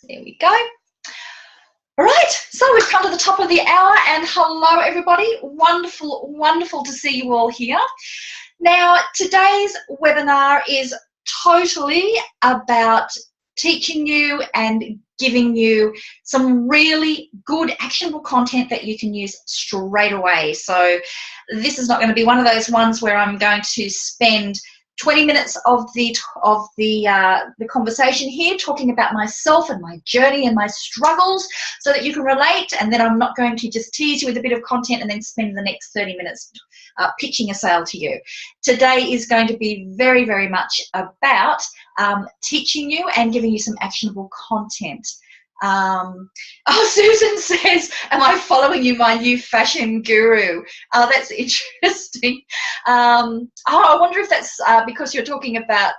There we go. All right, so we've come to the top of the hour, and hello everybody. Wonderful, wonderful to see you all here. Now, today's webinar is totally about teaching you and giving you some really good actionable content that you can use straight away. So this is not going to be one of those ones where I'm going to spend 20 minutes of the conversation here talking about myself and my journey and my struggles so that you can relate, and then I'm not going to just tease you with a bit of content and then spend the next 30 minutes pitching a sale to you. Today is going to be very, very much about teaching you and giving you some actionable content. Oh, Susan says, am I following you, my new fashion guru? Oh, that's interesting. Oh, I wonder if that's because you're talking about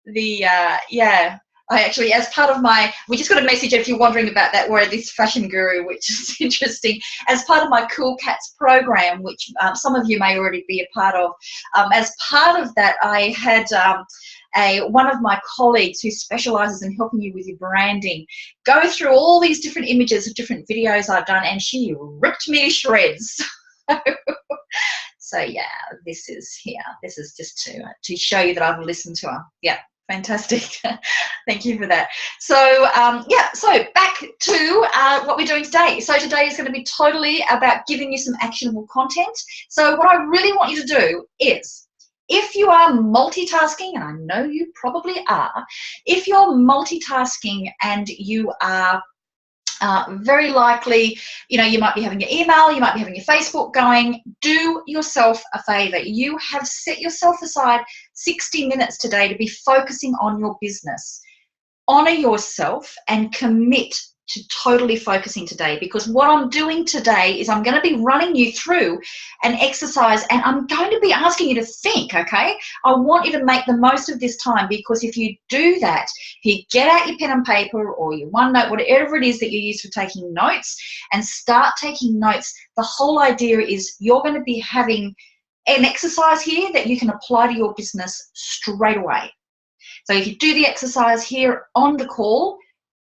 yeah. I actually, as part of my, we just got a message if you're wondering about that word, this fashion guru, which is interesting. As part of my Cool Cats program, which some of you may already be a part of, as part of that, I had one of my colleagues who specializes in helping you with your branding go through all these different images of different videos I've done, and she ripped me to shreds. So yeah, this is here. This is just to show you that I've listened to her. Yeah. Fantastic. Thank you for that. So yeah, so back to what we're doing today. So today is going to be totally about giving you some actionable content. So what I really want you to do is, if you are multitasking, and I know you probably are, if you're multitasking and you are very likely, you know, you might be having your email, you might be having your Facebook going, do yourself a favor. You have set yourself aside 60 minutes today to be focusing on your business. Honor yourself and commit to totally focusing today, because what I'm doing today is I'm going to be running you through an exercise, and I'm going to be asking you to think, okay? I want you to make the most of this time, because if you do that, if you get out your pen and paper or your OneNote, whatever it is that you use for taking notes, and start taking notes, the whole idea is you're going to be having an exercise here that you can apply to your business straight away. So if you do the exercise here on the call,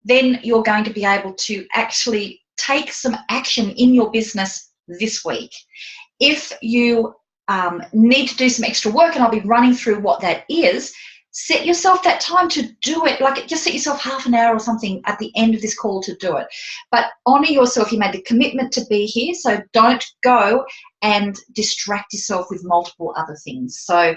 then you're going to be able to actually take some action in your business this week. If you need to do some extra work, and I'll be running through what that is, set yourself that time to do it. Like, just set yourself half an hour or something at the end of this call to do it. But honor yourself. You made the commitment to be here, so don't go and distract yourself with multiple other things. So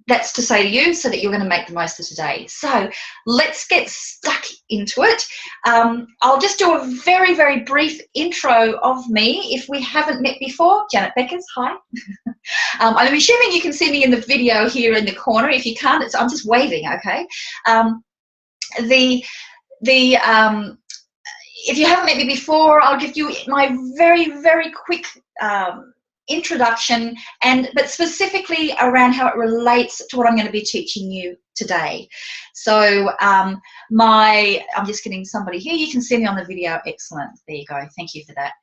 that's to say to you, so that you're going to make the most of today. So let's get stuck into it. I'll just do a very, very brief intro of me. If we haven't met before, Janet Beckers, hi. I'm assuming you can see me in the video here in the corner. If you can't, I'm just waving, okay? If you haven't met me before, I'll give you my very, very quick introduction, but specifically around how it relates to what I'm going to be teaching you today. So I'm just getting somebody here. You can see me on the video. Excellent. There you go. Thank you for that.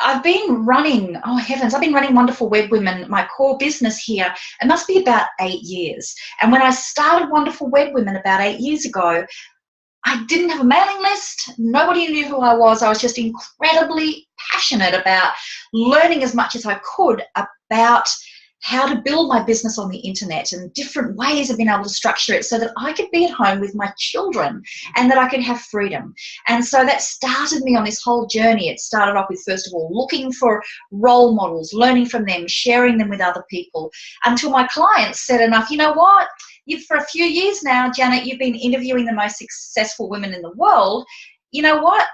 I've been running, oh heavens, I've been running Wonderful Web Women, my core business here. It must be about 8 years. And when I started Wonderful Web Women about 8 years ago, I didn't have a mailing list. Nobody knew who I was. I was just incredibly passionate about learning as much as I could about how to build my business on the internet and different ways of being able to structure it so that I could be at home with my children and that I could have freedom. And so that started me on this whole journey. It started off with, first of all, looking for role models, learning from them, sharing them with other people, until my clients said enough, you know what? For a few years now, Janet, you've been interviewing the most successful women in the world. You know what?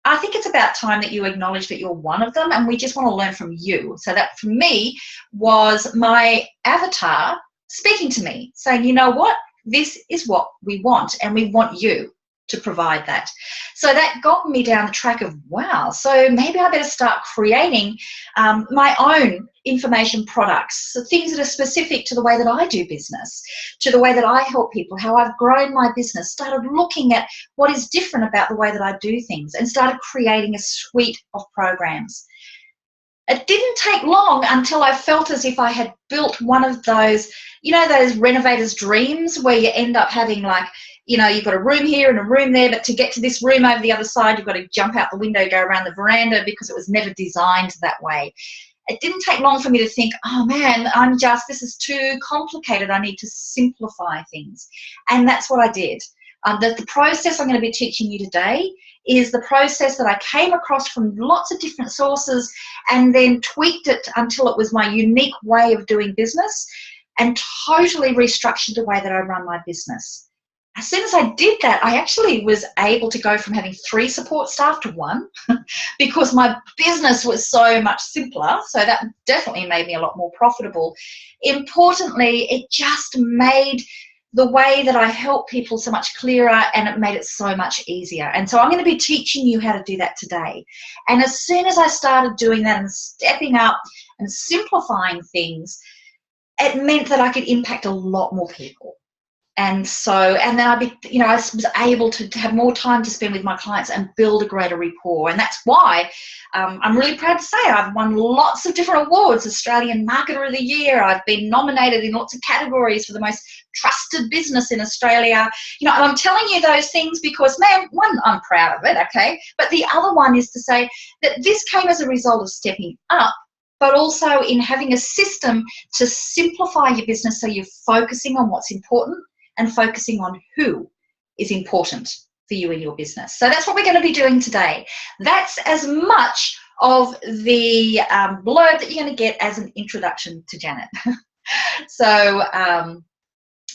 I think it's about time that you acknowledge that you're one of them, and we just want to learn from you. So that, for me, was my avatar speaking to me, saying, you know what? This is what we want, and we want you to provide that. So that got me down the track of, wow, so maybe I better start creating my own information products, so things that are specific to the way that I do business, to the way that I help people, how I've grown my business, started looking at what is different about the way that I do things, and started creating a suite of programs. It didn't take long until I felt as if I had built one of those, you know, those renovators' dreams where you end up having like, you know, you've got a room here and a room there, but to get to this room over the other side, you've got to jump out the window, go around the veranda because it was never designed that way. It didn't take long for me to think, oh man, this is too complicated. I need to simplify things. And that's what I did. The process I'm going to be teaching you today is the process that I came across from lots of different sources and then tweaked it until it was my unique way of doing business and totally restructured the way that I run my business. As soon as I did that, I actually was able to go from having 3 support staff to 1 because my business was so much simpler. So that definitely made me a lot more profitable. Importantly, it just made the way that I help people so much clearer, and it made it so much easier. And so I'm going to be teaching you how to do that today. And as soon as I started doing that and stepping up and simplifying things, it meant that I could impact a lot more people. And so, and then I was able to have more time to spend with my clients and build a greater rapport. And that's why I'm really proud to say I've won lots of different awards. Australian Marketer of the Year. I've been nominated in lots of categories for the most trusted business in Australia. You know, and I'm telling you those things because, man, one, I'm proud of it, okay? But the other one is to say that this came as a result of stepping up, but also in having a system to simplify your business so you're focusing on what's important and focusing on who is important for you in your business. So that's what we're going to be doing today. That's as much of the blurb that you're going to get as an introduction to Janet. So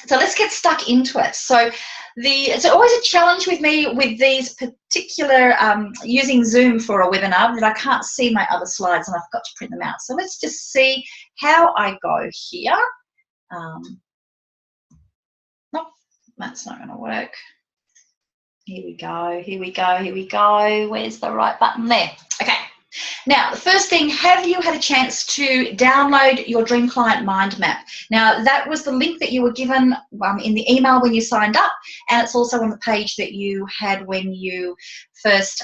let's get stuck into it. So it's always a challenge with me with these particular, using Zoom for a webinar, that I can't see my other slides and I've got to print them out. So let's just see how I go here. Nope, that's not going to work. Here we go, here we go, here we go. Where's the right button? There. Okay. Now, the first thing, have you had a chance to download your Dream Client Mindmap? Now, that was the link that you were given in the email when you signed up, and it's also on the page that you had when you first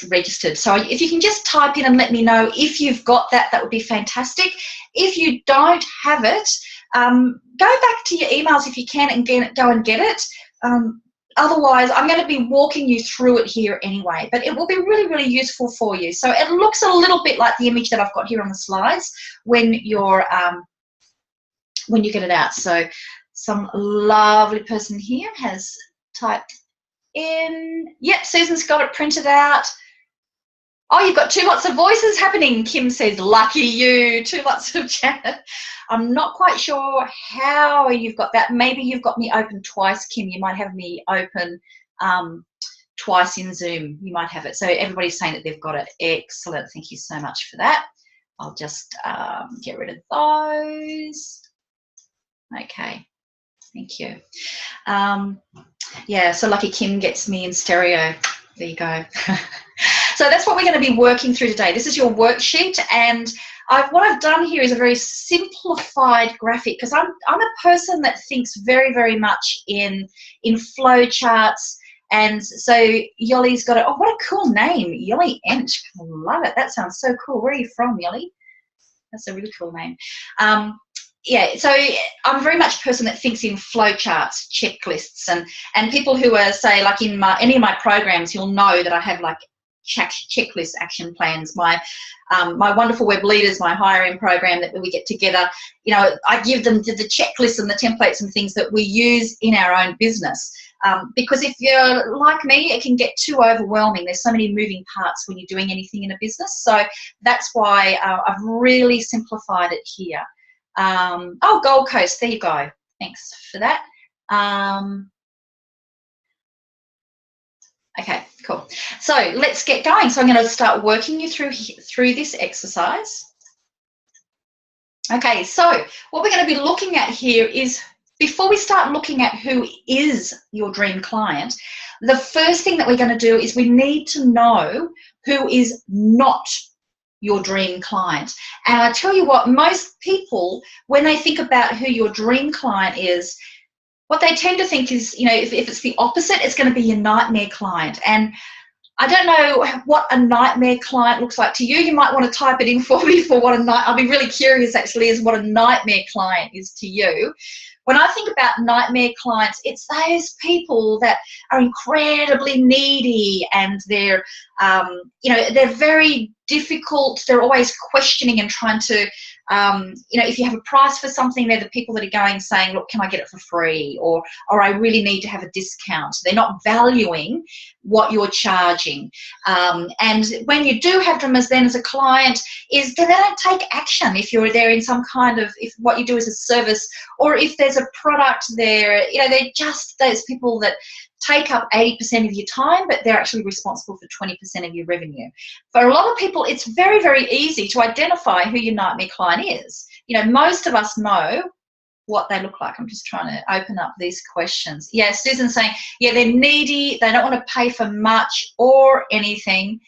registered. So if you can just type in and let me know if you've got that, that would be fantastic. If you don't have it, go back to your emails if you can and go and get it. Otherwise, I'm going to be walking you through it here anyway, but it will be really, really useful for you. So it looks a little bit like the image that I've got here on the slides when you get it out. So some lovely person here has typed in, yep, Susan's got it printed out. Oh, you've got 2 lots of voices happening. Kim says, lucky you, 2 lots of Janet. I'm not quite sure how you've got that. Maybe you've got me open twice, Kim. You might have me open twice in Zoom. You might have it. So everybody's saying that they've got it. Excellent. Thank you so much for that. I'll just get rid of those. Okay. Thank you. Yeah, so lucky Kim gets me in stereo. There you go. So that's what we're going to be working through today. This is your worksheet, and what I've done here is a very simplified graphic because I'm a person that thinks very, very much in flow charts. And so Yoli's got it. Oh, what a cool name, Yoli Ench. I love it. That sounds so cool. Where are you from, Yoli? That's a really cool name. Yeah, so I'm very much a person that thinks in flow charts, checklists, and people who are, say, like in any of my programs, you'll know that I have like checklist action plans. My wonderful web leaders, my hiring program that we get together, you know, I give them the checklists and the templates and things that we use in our own business. Because if you're like me, it can get too overwhelming. There's so many moving parts when you're doing anything in a business. So that's why I've really simplified it here. Oh, Gold Coast, there you go. Thanks for that. Okay, cool. So let's get going. So I'm going to start working you through this exercise. Okay, so what we're going to be looking at here is, before we start looking at who is your dream client, the first thing that we're going to do is we need to know who is not your dream client. And I tell you what, most people, when they think about who your dream client is, what they tend to think is, you know, if it's the opposite, it's going to be your nightmare client. And I don't know what a nightmare client looks like to you. You might want to type it in for me for what a I'll be really curious actually as what a nightmare client is to you. When I think about nightmare clients, it's those people that are incredibly needy and they're, you know, they're very difficult. They're always questioning and trying to, you know, if you have a price for something, they're the people that are going saying, look, can I get it for free? Or I really need to have a discount. They're not valuing what you're charging. And when you do have them as a client, is that they don't take action if you're there in some kind of, if what you do is a service, or if there's a product there, you know, they're just those people that take up 80% of your time, but they're actually responsible for 20% of your revenue. For a lot of people, it's very, very easy to identify who your nightmare client is. You know, most of us know what they look like. I'm just trying to open up these questions. Yeah, Susan's saying, yeah, they're needy. They don't want to pay for much or anything.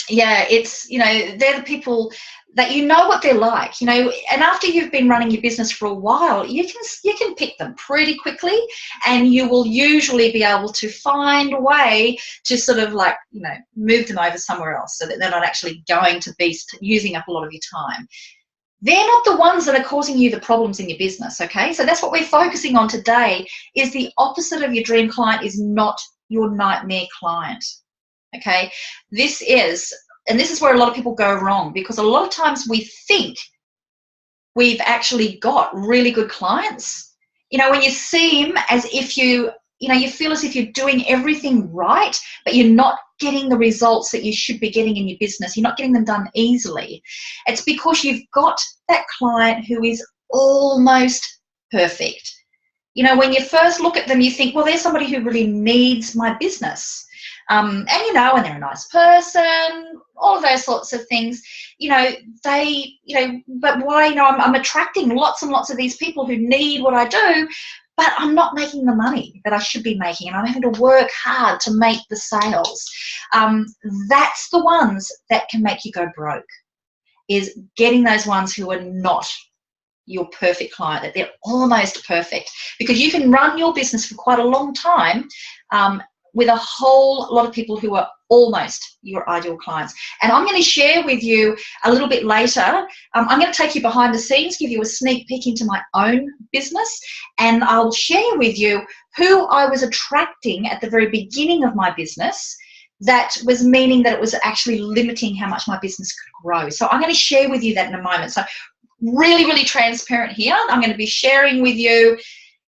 Yeah, it's, you know, they're the people that you know what they're like, you know, and after you've been running your business for a while, you can pick them pretty quickly, and you will usually be able to find a way to sort of like, you know, move them over somewhere else so that they're not actually going to be using up a lot of your time. They're not the ones that are causing you the problems in your business, okay? So that's what we're focusing on today, is the opposite of your dream client is not your nightmare client, okay? This is where a lot of people go wrong, because a lot of times we think we've actually got really good clients. You know, when you seem as if you feel as if you're doing everything right, but you're not getting the results that you should be getting in your business. You're not getting them done easily. It's because you've got that client who is almost perfect. You know, when you first look at them, you think, well, there's somebody who really needs my business. And you know, and they're a nice person, all of those sorts of things, you know, they, you know, but why, you know, I'm attracting lots and lots of these people who need what I do, but I'm not making the money that I should be making, and I'm having to work hard to make the sales. That's the ones that can make you go broke, is getting those ones who are not your perfect client, that they're almost perfect, because you can run your business for quite a long time with a whole lot of people who are almost your ideal clients. And I'm going to share with you a little bit later. I'm going to take you behind the scenes, give you a sneak peek into my own business, and I'll share with you who I was attracting at the very beginning of my business that was meaning that it was actually limiting how much my business could grow. So I'm going to share with you that in a moment. So really, really transparent here. I'm going to be sharing with you,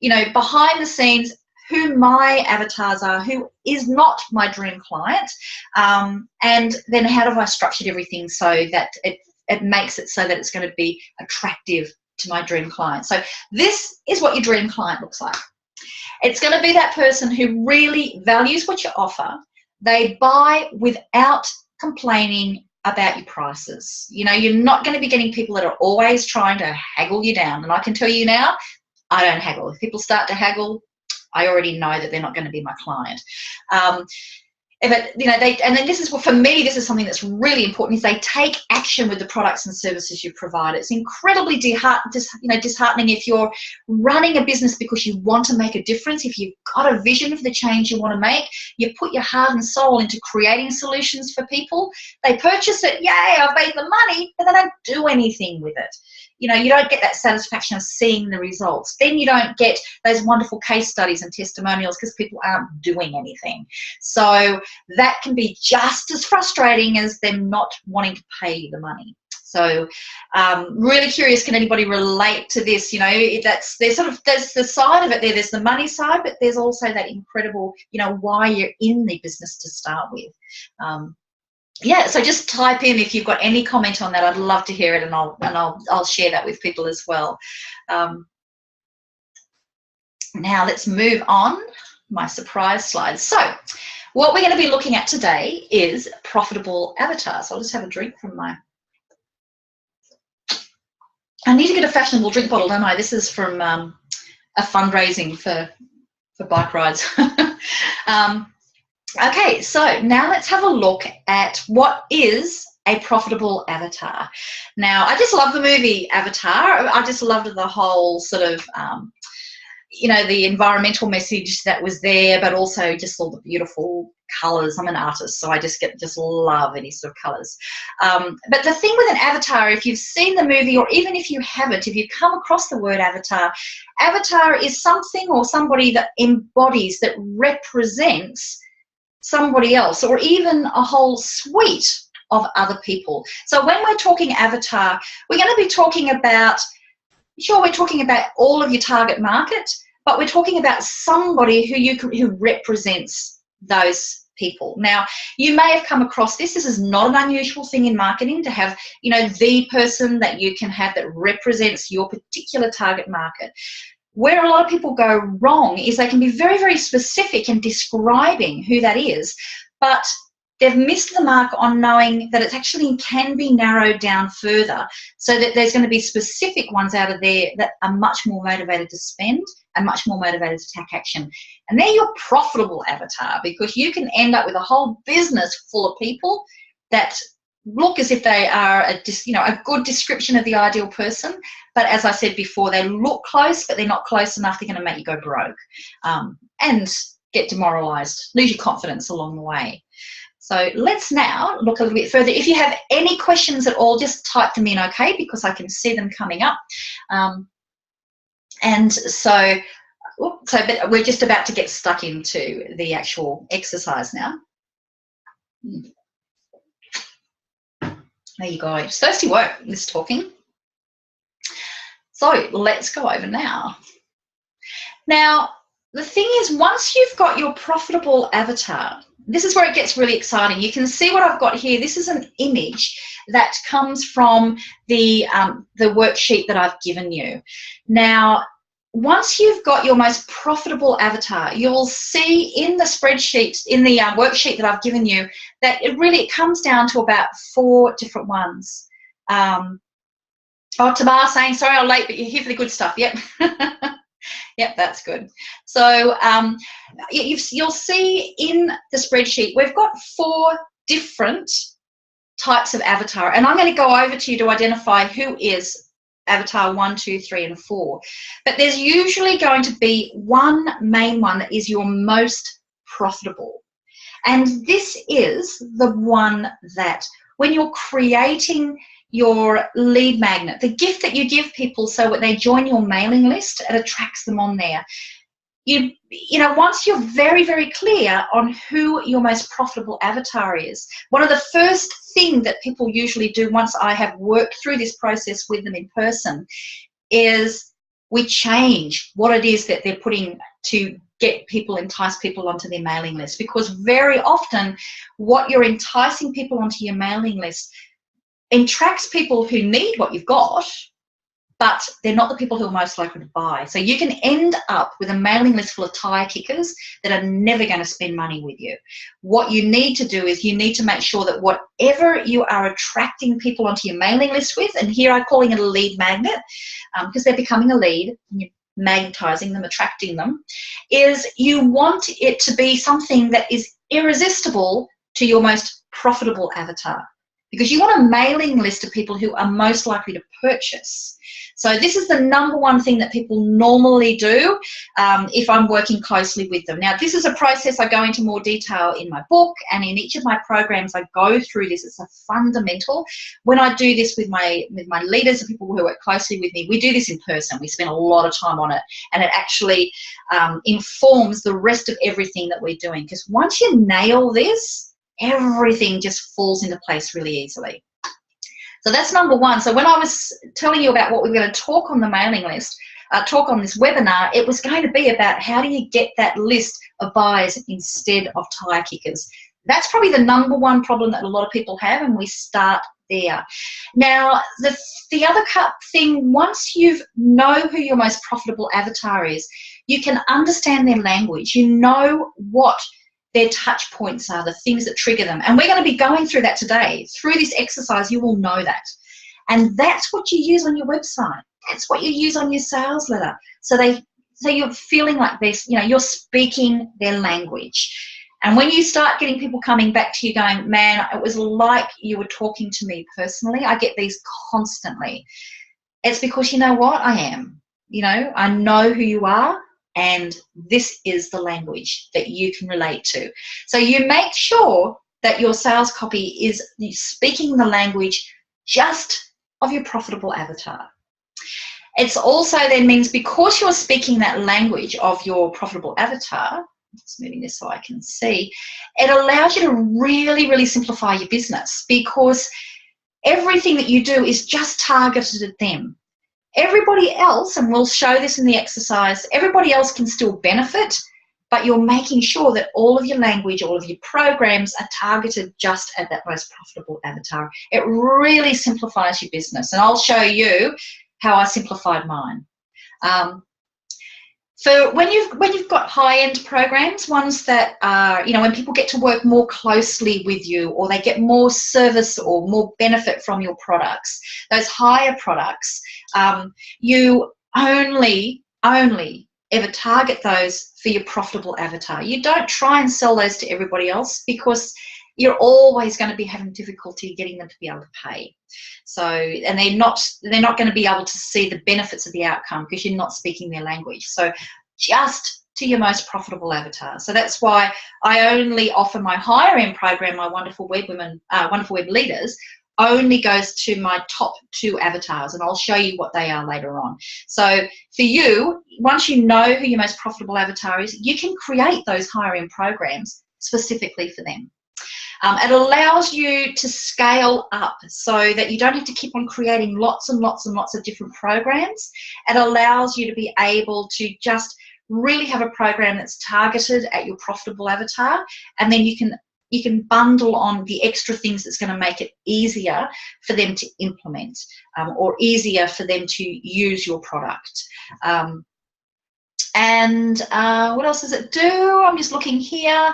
you know, behind the scenes, who my avatars are, who is not my dream client, and then how have I structured everything so that it makes it so that it's going to be attractive to my dream client. So this is what your dream client looks like. It's going to be that person who really values what you offer. They buy without complaining about your prices. You know, you're not going to be getting people that are always trying to haggle you down. And I can tell you now, I don't haggle. If people start to haggle, I already know that they're not going to be my client. But you know, and then this is what, for me, this is something that's really important, is they take action with the products and services you provide. It's incredibly disheartening if you're running a business because you want to make a difference. If you've got a vision of the change you want to make, you put your heart and soul into creating solutions for people. They purchase it, yay, I've made the money, but they don't do anything with it. You know, you don't get that satisfaction of seeing the results. Then you don't get those wonderful case studies and testimonials because people aren't doing anything. So that can be just as frustrating as them not wanting to pay you the money. So really curious, can anybody relate to this? You know, there's the side of it there. There's the money side, but there's also that incredible, you know, why you're in the business to start with. Yeah, so just type in if you've got any comment on that. I'd love to hear it, and I'll share that with people as well. Now let's move on. My surprise slide. So what we're going to be looking at today is profitable avatars. So I'll just have a drink from my. I need to get a fashionable drink bottle, don't I? This is from a fundraising for bike rides. Okay, so now let's have a look at what is a profitable avatar. Now, I just love the movie Avatar. I just loved the whole sort of, you know, the environmental message that was there, but also just all the beautiful colors. I'm an artist, so I just love any sort of colors. But the thing with an avatar, if you've seen the movie, or even if you haven't, if you come across the word avatar, avatar is something or somebody that embodies, that represents somebody else, or even a whole suite of other people. So when we're talking avatar, we're going to be talking about, sure, we're talking about all of your target market, but we're talking about somebody who represents those people. Now, you may have come across this. This is not an unusual thing in marketing to have, you know, the person that you can have that represents your particular target market. Where a lot of people go wrong is they can be very, very specific in describing who that is, but they've missed the mark on knowing that it actually can be narrowed down further, so that there's going to be specific ones out of there that are much more motivated to spend and much more motivated to take action. And they're your profitable avatar, because you can end up with a whole business full of people that look as if they are a good description of the ideal person, but as I said before, they look close, but they're not close enough. They're going to make you go broke and get demoralized, lose your confidence along the way. So let's now look a little bit further. If you have any questions at all, just type them in, okay, because I can see them coming up. But we're just about to get stuck into the actual exercise now. There you go. It's thirsty work, this talking. So let's go over now. Now, the thing is, once you've got your profitable avatar, this is where it gets really exciting. You can see what I've got here. This is an image that comes from the worksheet that I've given you. Now, once you've got your most profitable avatar, you'll see in the spreadsheet, in the worksheet that I've given you, that it comes down to about 4 different ones. Tamar saying, sorry I'm late, but you're here for the good stuff. Yep. Yep, that's good. So you'll see in the spreadsheet, we've got 4 different types of avatar, and I'm going to go over to you to identify who is avatar 1, 2, 3, and 4. But there's usually going to be one main one that is your most profitable. And this is the one that when you're creating your lead magnet, the gift that you give people so when they join your mailing list, it attracts them on there. You know, once you're very, very clear on who your most profitable avatar is, one of the first things that people usually do once I have worked through this process with them in person is we change what it is that they're putting to entice people onto their mailing list. Because very often what you're enticing people onto your mailing list attracts people who need what you've got, but they're not the people who are most likely to buy. So you can end up with a mailing list full of tire kickers that are never going to spend money with you. What you need to do is you need to make sure that whatever you are attracting people onto your mailing list with, and here I'm calling it a lead magnet, because they're becoming a lead, and you're magnetizing them, attracting them, is you want it to be something that is irresistible to your most profitable avatar, because you want a mailing list of people who are most likely to purchase. So this is the number one thing that people normally do if I'm working closely with them. Now, this is a process I go into more detail in my book, and in each of my programs I go through this. It's a fundamental. When I do this with my leaders and people who work closely with me, we do this in person. We spend a lot of time on it, and it actually informs the rest of everything that we're doing, because once you nail this, everything just falls into place really easily. So that's number one. So when I was telling you about what we're going to talk on the mailing list, talk on this webinar, it was going to be about how do you get that list of buyers instead of tire kickers. That's probably the number one problem that a lot of people have, and we start there. Now, the other thing, once you know who your most profitable avatar is, you can understand their language. You know what their touch points are, the things that trigger them. And we're going to be going through that today. Through this exercise, you will know that. And that's what you use on your website. That's what you use on your sales letter. So you're feeling like this, you know, you're speaking their language. And when you start getting people coming back to you going, man, it was like you were talking to me personally, I get these constantly. It's because, you know what, I am. You know, I know who you are. and this is the language that you can relate to. So you make sure that your sales copy is speaking the language just of your profitable avatar. It's also then means because you're speaking that language of your profitable avatar, just moving this so I can see, it allows you to really, really simplify your business, because everything that you do is just targeted at them. Everybody else, and we'll show this in the exercise, everybody else can still benefit, but you're making sure that all of your language, all of your programs are targeted just at that most profitable avatar. It really simplifies your business, and I'll show you how I simplified mine. So when you've got high-end programs, ones that are, when people get to work more closely with you, or they get more service or more benefit from your products, those higher products, you only ever target those for your profitable avatar. You don't try and sell those to everybody else, because you're always going to be having difficulty getting them to be able to pay. So, and they're not going to be able to see the benefits of the outcome because you're not speaking their language. So just to your most profitable avatar. So that's why I only offer my higher end program, my Wonderful Web Women, Wonderful Web Leaders, only goes to my top 2 avatars, and I'll show you what they are later on. So for you, once you know who your most profitable avatar is, you can create those higher end programs specifically for them. It allows you to scale up so that you don't have to keep on creating lots and lots and lots of different programs. It allows you to be able to just really have a program that's targeted at your profitable avatar, and then you can bundle on the extra things that's going to make it easier for them to implement, or easier for them to use your product. And what else does it do? I'm just looking here.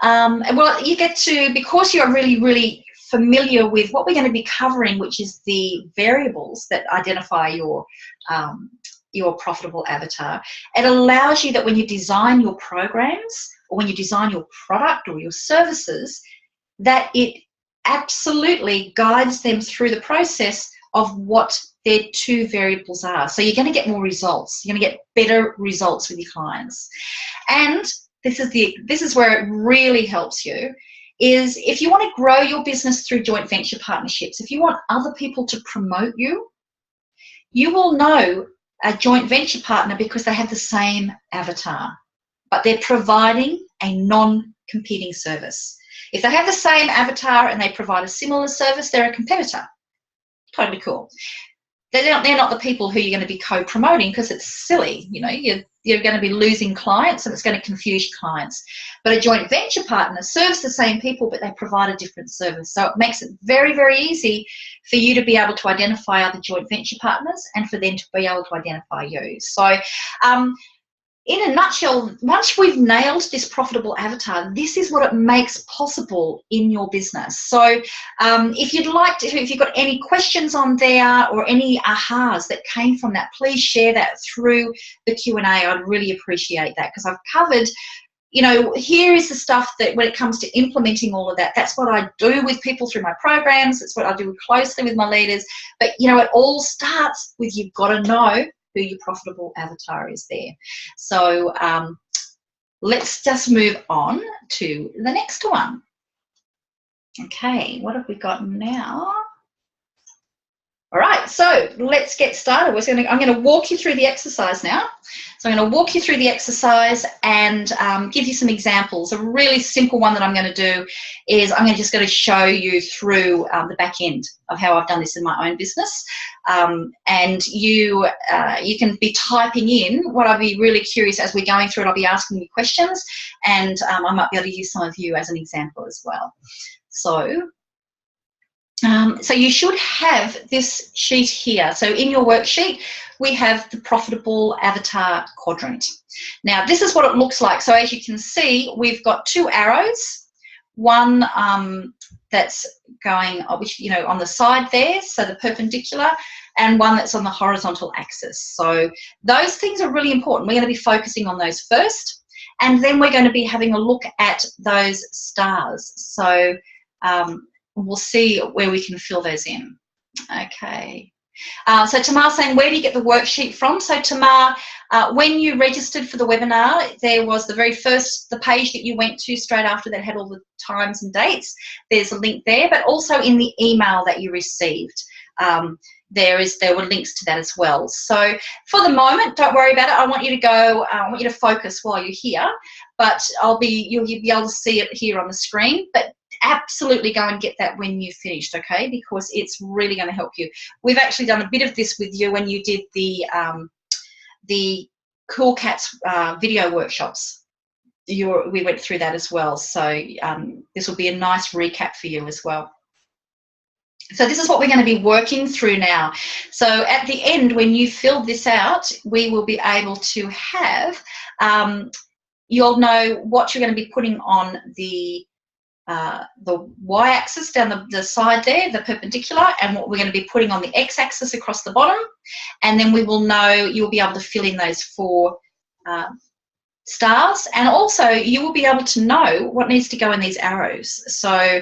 Well, you get to, because you're really, really familiar with what we're going to be covering, which is the variables that identify your profitable avatar. It allows you that when you design your programs, or when you design your product or your services, that it absolutely guides them through the process of what their 2 variables are. So you're going to get more results. You're going to get better results with your clients. And this is where it really helps you, is if you want to grow your business through joint venture partnerships, if you want other people to promote you, you will know a joint venture partner because they have the same avatar, but they're providing a non-competing service. If they have the same avatar and they provide a similar service, they're a competitor. Totally cool. They're not the people who you're going to be co-promoting, because it's silly. You're going to be losing clients, and it's going to confuse your clients. But a joint venture partner serves the same people, but they provide a different service. So it makes it very, very easy for you to be able to identify other joint venture partners, and for them to be able to identify you. So in a nutshell, once we've nailed this profitable avatar, this is what it makes possible in your business. So if you'd like to, if you've got any questions on there or any ahas that came from that, please share that through the Q&A. I'd really appreciate that, because I've covered, here is the stuff that when it comes to implementing all of that, that's what I do with people through my programs. It's what I do closely with my leaders. But, it all starts with, you've got to know who your profitable avatar is there. So let's just move on to the next one. Okay, what have we got now? All right, so let's get started. I'm going to walk you through the exercise now. So I'm going to walk you through the exercise and give you some examples. A really simple one that I'm going to do is I'm just going to show you through the back end of how I've done this in my own business. And you can be typing in. What I'd be really curious as we're going through it, I'll be asking you questions, and I might be able to use some of you as an example as well. So you should have this sheet here. So in your worksheet, we have the profitable avatar quadrant. Now, this is what it looks like. So as you can see, we've got 2 arrows, one that's going, on the side there, so the perpendicular, and one that's on the horizontal axis. So those things are really important. We're going to be focusing on those first, and then we're going to be having a look at those stars. So we'll see where we can fill those in. Okay. So Tamar's saying, where do you get the worksheet from? So Tamar, when you registered for the webinar, there was the page that you went to straight after that had all the times and dates. There's a link there, but also in the email that you received, there were links to that as well. So for the moment, don't worry about it. I want you to go, I want you to focus while you're here, but you'll be able to see it here on the screen, but absolutely go and get that when you've finished, okay? Because it's really going to help you. We've actually done a bit of this with you when you did the Cool Cats video workshops. We went through that as well. So this will be a nice recap for you as well. So this is what we're going to be working through now. So at the end, when you fill this out, we will be able to have, you'll know what you're going to be putting on the y-axis down the side there, the perpendicular, and what we're going to be putting on the x-axis across the bottom. And then we will know, you'll be able to fill in those 4 stars, and also you will be able to know what needs to go in these arrows. So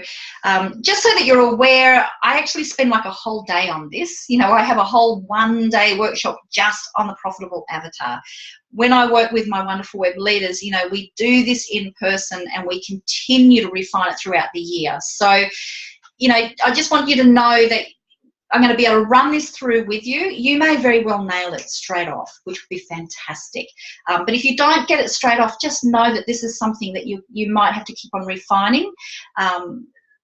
just so that you're aware, I actually spend like a whole day on this. You know, I have a whole 1-day workshop just on the profitable avatar. When I work with my wonderful web leaders, you know, we do this in person and we continue to refine it throughout the year. So, you know, I just want you to know that I'm going to be able to run this through with you. You may very well nail it straight off, which would be fantastic. But if you don't get it straight off, just know that this is something that you might have to keep on refining.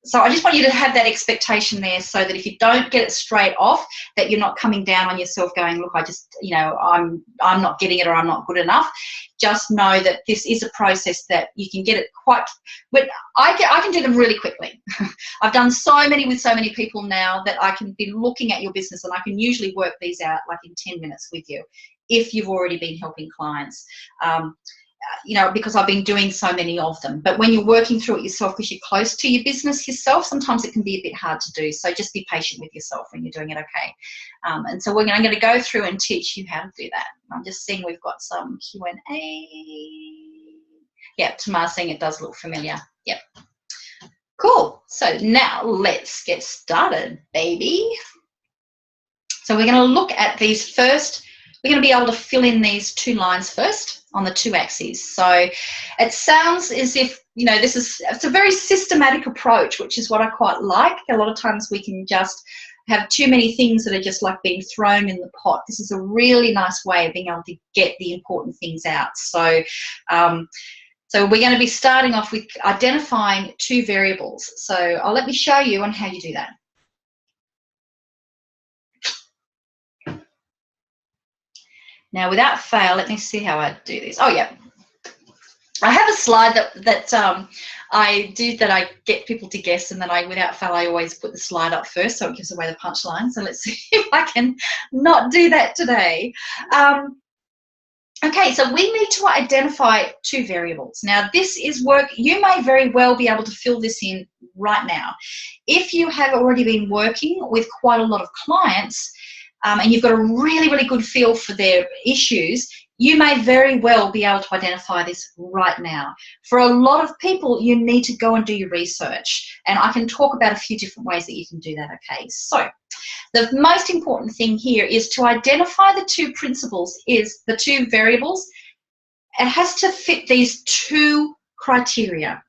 So I just want you to have that expectation there, so that if you don't get it straight off, that you're not coming down on yourself going, look, I just, you know, I'm not getting it, or I'm not good enough. Just know that this is a process that you can get it but I can do them really quickly. I've done so many with so many people now that I can be looking at your business, and I can usually work these out like in 10 minutes with you if you've already been helping clients. You know, because I've been doing so many of them. But when you're working through it yourself, because you're close to your business yourself, sometimes it can be a bit hard to do. So just be patient with yourself when you're doing it, okay? And so I'm going to go through and teach you how to do that. I'm just seeing we've got some Q&A. Yeah, Tamar's saying it does look familiar. Yep. Cool. So now let's get started, baby. So we're going to look at these first. We're going to be able to fill in these 2 lines first on the 2 axes. So it sounds as if, you know, it's a very systematic approach, which is what I quite like. A lot of times we can just have too many things that are just like being thrown in the pot. This is a really nice way of being able to get the important things out. So, so we're going to be starting off with identifying 2 variables. So let me show you on how you do that. Now, without fail, let me see how I do this. Oh, yeah. I have a slide that I get people to guess, and then without fail, I always put the slide up first, so it gives away the punchline. So let's see if I can not do that today. Okay, so we need to identify 2 variables. Now, this is work. You may very well be able to fill this in right now. If you have already been working with quite a lot of clients, and you've got a really, really good feel for their issues, you may very well be able to identify this right now. For a lot of people, you need to go and do your research, and I can talk about a few different ways that you can do that, okay? So the most important thing here is to identify the 2 principles, is the 2 variables. It has to fit these 2 criteria.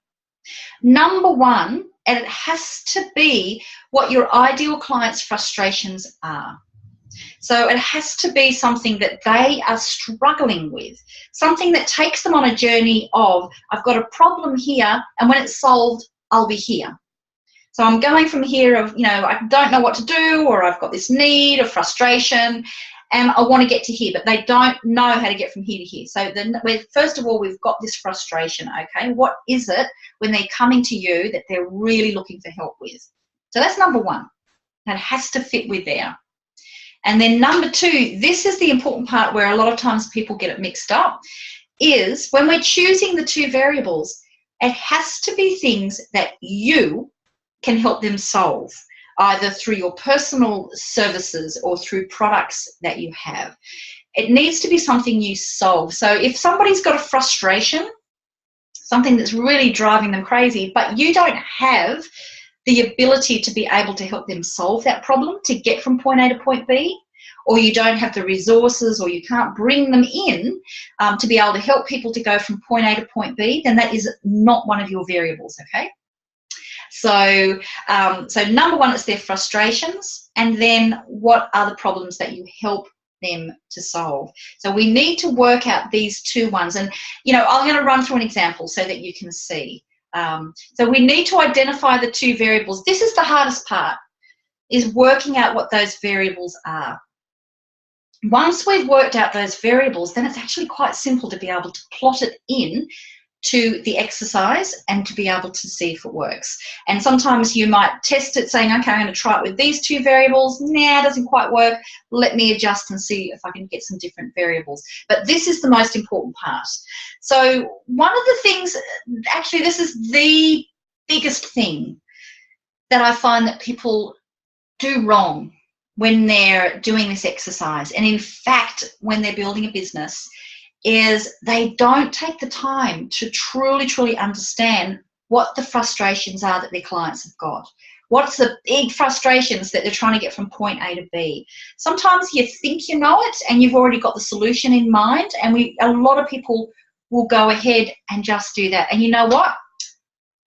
Number 1, and it has to be what your ideal client's frustrations are. So it has to be something that they are struggling with, something that takes them on a journey of, I've got a problem here, and when it's solved, I'll be here. So I'm going from here of, you know, I don't know what to do, or I've got this need or frustration, and I want to get to here, but they don't know how to get from here to here. So then, first of all, we've got this frustration, okay? What is it when they're coming to you that they're really looking for help with? So that's number 1. That has to fit with there. And then number 2, this is the important part where a lot of times people get it mixed up, is when we're choosing the 2 variables, it has to be things that you can help them solve, either through your personal services or through products that you have. It needs to be something you solve. So if somebody's got a frustration, something that's really driving them crazy, but you don't have the ability to be able to help them solve that problem to get from point A to point B, or you don't have the resources, or you can't bring them in to be able to help people to go from point A to point B, then that is not one of your variables, okay? So, so number one is their frustrations, and then what are the problems that you help them to solve. So we need to work out these two ones, and I'm going to run through an example so that you can see. So we need to identify the two variables. This is the hardest part, is working out what those variables are. Once we've worked out those variables, then it's actually quite simple to be able to plot it in to the exercise and to be able to see if it works. And sometimes you might test it saying, okay, I'm going to try it with these two variables. Nah, it doesn't quite work. Let me adjust and see if I can get some different variables. But this is the most important part. So one of the things, actually this is the biggest thing that I find that people do wrong when they're doing this exercise, and in fact when they're building a business, is they don't take the time to truly understand what the frustrations are that their clients have got. What's the big frustrations that they're trying to get from point A to B? Sometimes you think you know it and you've already got the solution in mind, and a lot of people will go ahead and just do that. And you know what?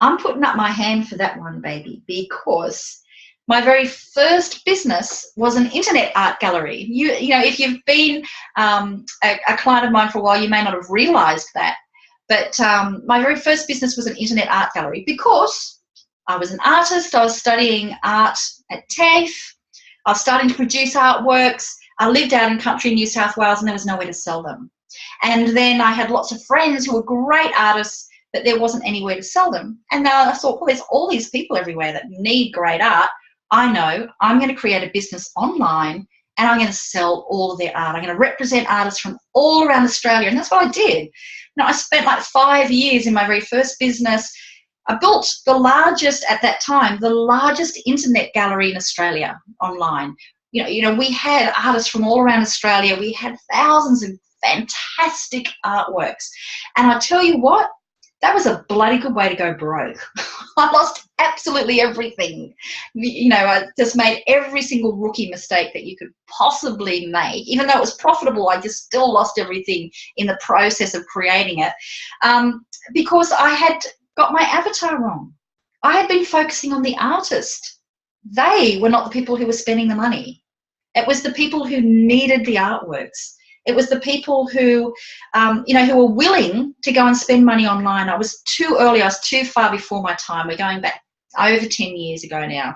I'm putting up my hand for that one, baby, because my very first business was an internet art gallery. You know, if you've been a client of mine for a while, you may not have realised that. But my very first business was an internet art gallery because I was an artist. I was studying art at TAFE. I was starting to produce artworks. I lived out in country New South Wales, and there was nowhere to sell them. And then I had lots of friends who were great artists, but there wasn't anywhere to sell them. And now I thought, well, there's all these people everywhere that need great art. I know I'm going to create a business online, and I'm going to sell all of their art. I'm going to represent artists from all around Australia, and that's what I did. Now, I spent like 5 years in my very first business. I built the largest, at that time, the largest internet gallery in Australia online. You know, we had artists from all around Australia. We had thousands of fantastic artworks. And I tell you what, that was a bloody good way to go broke. I lost absolutely everything. You know, I just made every single rookie mistake that you could possibly make. Even though it was profitable, I just still lost everything in the process of creating it because I had got my avatar wrong. I had been focusing on the artist. They were not the people who were spending the money. It was the people who needed the artworks. It was the people who, who were willing to go and spend money online. I was too early. I was too far before my time. We're going back over 10 years ago now.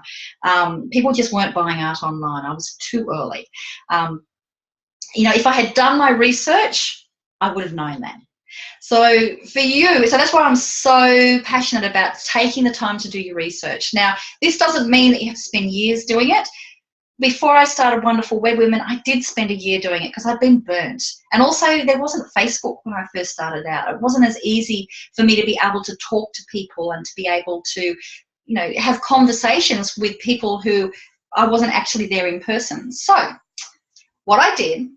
People just weren't buying art online. I was too early. If I had done my research, I would have known that. So for you, so that's why I'm so passionate about taking the time to do your research. Now, this doesn't mean that you have to spend years doing it. Before I started Wonderful Web Women, I did spend a year doing it because I'd been burnt. And also there wasn't Facebook when I first started out. It wasn't as easy for me to be able to talk to people and to be able to, have conversations with people who I wasn't actually there in person. So what I did,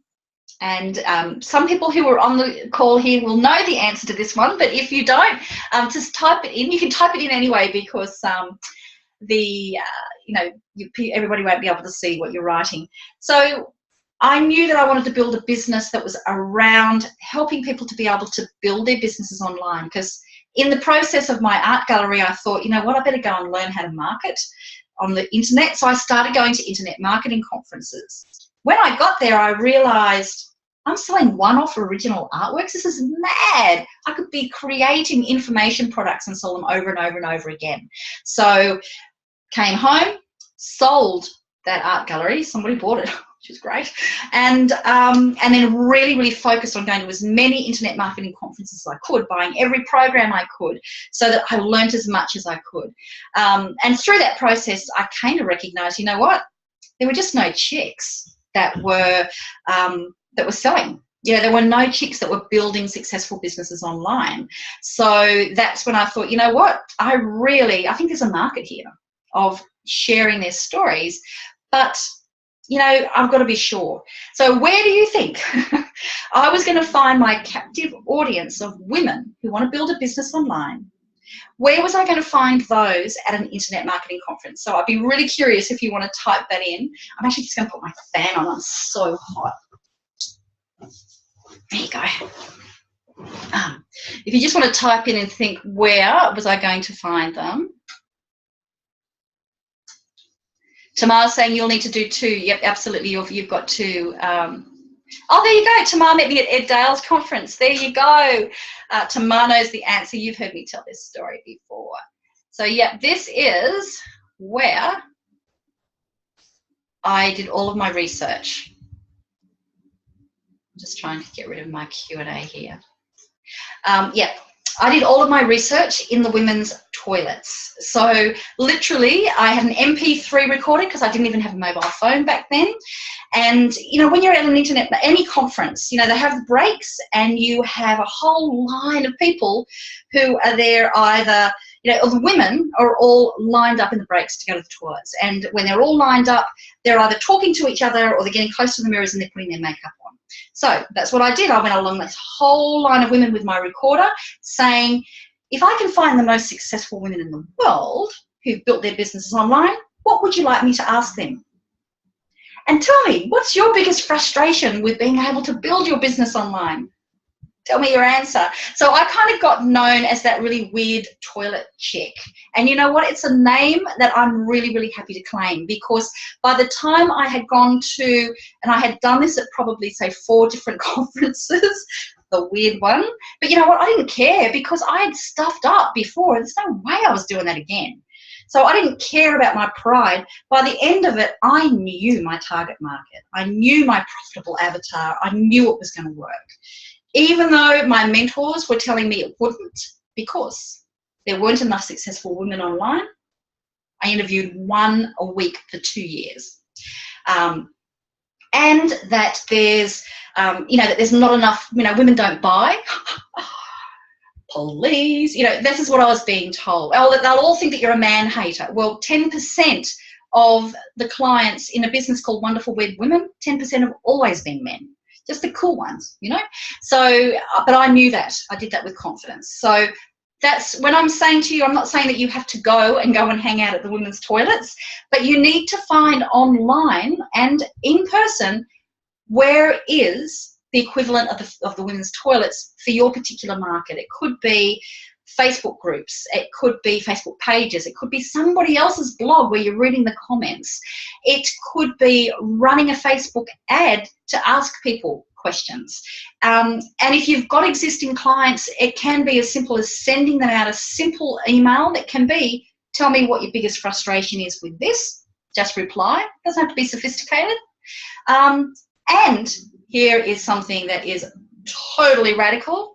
and some people who are on the call here will know the answer to this one, but if you don't, just type it in. You can type it in anyway because everybody won't be able to see what you're writing. So I knew that I wanted to build a business that was around helping people to be able to build their businesses online, because in the process of my art gallery, I thought, you know what, I better go and learn how to market on the internet. So I started going to internet marketing conferences. When I got there, I realized I'm selling one-off original artworks. This is mad. I could be creating information products and sell them over and over and over again. So came home, sold that art gallery. Somebody bought it, which was great. And then really focused on going to as many internet marketing conferences as I could, buying every program I could, so that I learned as much as I could. And through that process, I came to recognize, you know what? There were just no chicks that were selling. There were no chicks that were building successful businesses online. So that's when I thought, you know what? I think there's a market here of sharing their stories, but I've got to be sure. So where do you think I was going to find my captive audience of women who want to build a business online, Where was I going to find those at an internet marketing conference? So I'd be really curious if you want to type that in. I'm actually just going to put my fan on. I'm so hot. There you go. If you just want to type in and think, where was I going to find them? Tamar's saying you'll need to do 2. Yep, absolutely. You've got 2. Oh, there you go. Tamar met me at Ed Dale's conference. There you go. Tamar knows the answer. You've heard me tell this story before. So, yeah, this is where I did all of my research. I'm just trying to get rid of my Q&A here. Yeah, I did all of my research in the women's toilets. So literally I had an MP3 recording because I didn't even have a mobile phone back then. And, you know, when you're at an internet, any conference, you know, they have breaks and you have a whole line of people who are there either, you know, the women are all lined up in the breaks to go to the toilets. And when they're all lined up, they're either talking to each other or they're getting close to the mirrors and they're putting their makeup on. So that's what I did. I went along this whole line of women with my recorder saying, if I can find the most successful women in the world who've built their businesses online, what would you like me to ask them? And tell me, what's your biggest frustration with being able to build your business online? Tell me your answer. So I kind of got known as that really weird toilet chick. And you know what? It's a name that I'm really, really happy to claim, because by the time I had gone to, and I had done this at probably, say, 4 different conferences, the weird one, but you know what? I didn't care because I had stuffed up before. There's no way I was doing that again. So I didn't care about my pride. By the end of it, I knew my target market. I knew my profitable avatar. I knew it was going to work. Even though my mentors were telling me it wouldn't, because there weren't enough successful women online, I interviewed 1 a week for 2 years. And that there's, you know, that there's not enough, you know, women don't buy. Please, you know, this is what I was being told. Oh, they'll all think that you're a man hater. Well, 10% of the clients in a business called Wonderful Web Women, 10% have always been men. Just the cool ones, you know. So, but I knew that. I did that with confidence. So that's when I'm saying to you, I'm not saying that you have to go and hang out at the women's toilets, but you need to find online and in person where is the equivalent of the women's toilets for your particular market. It could be Facebook groups, it could be Facebook pages, it could be somebody else's blog where you're reading the comments, it could be running a Facebook ad to ask people questions. And if you've got existing clients, it can be as simple as sending them out a simple email that can be, tell me what your biggest frustration is with this, just reply, doesn't have to be sophisticated. And here is something that is totally radical.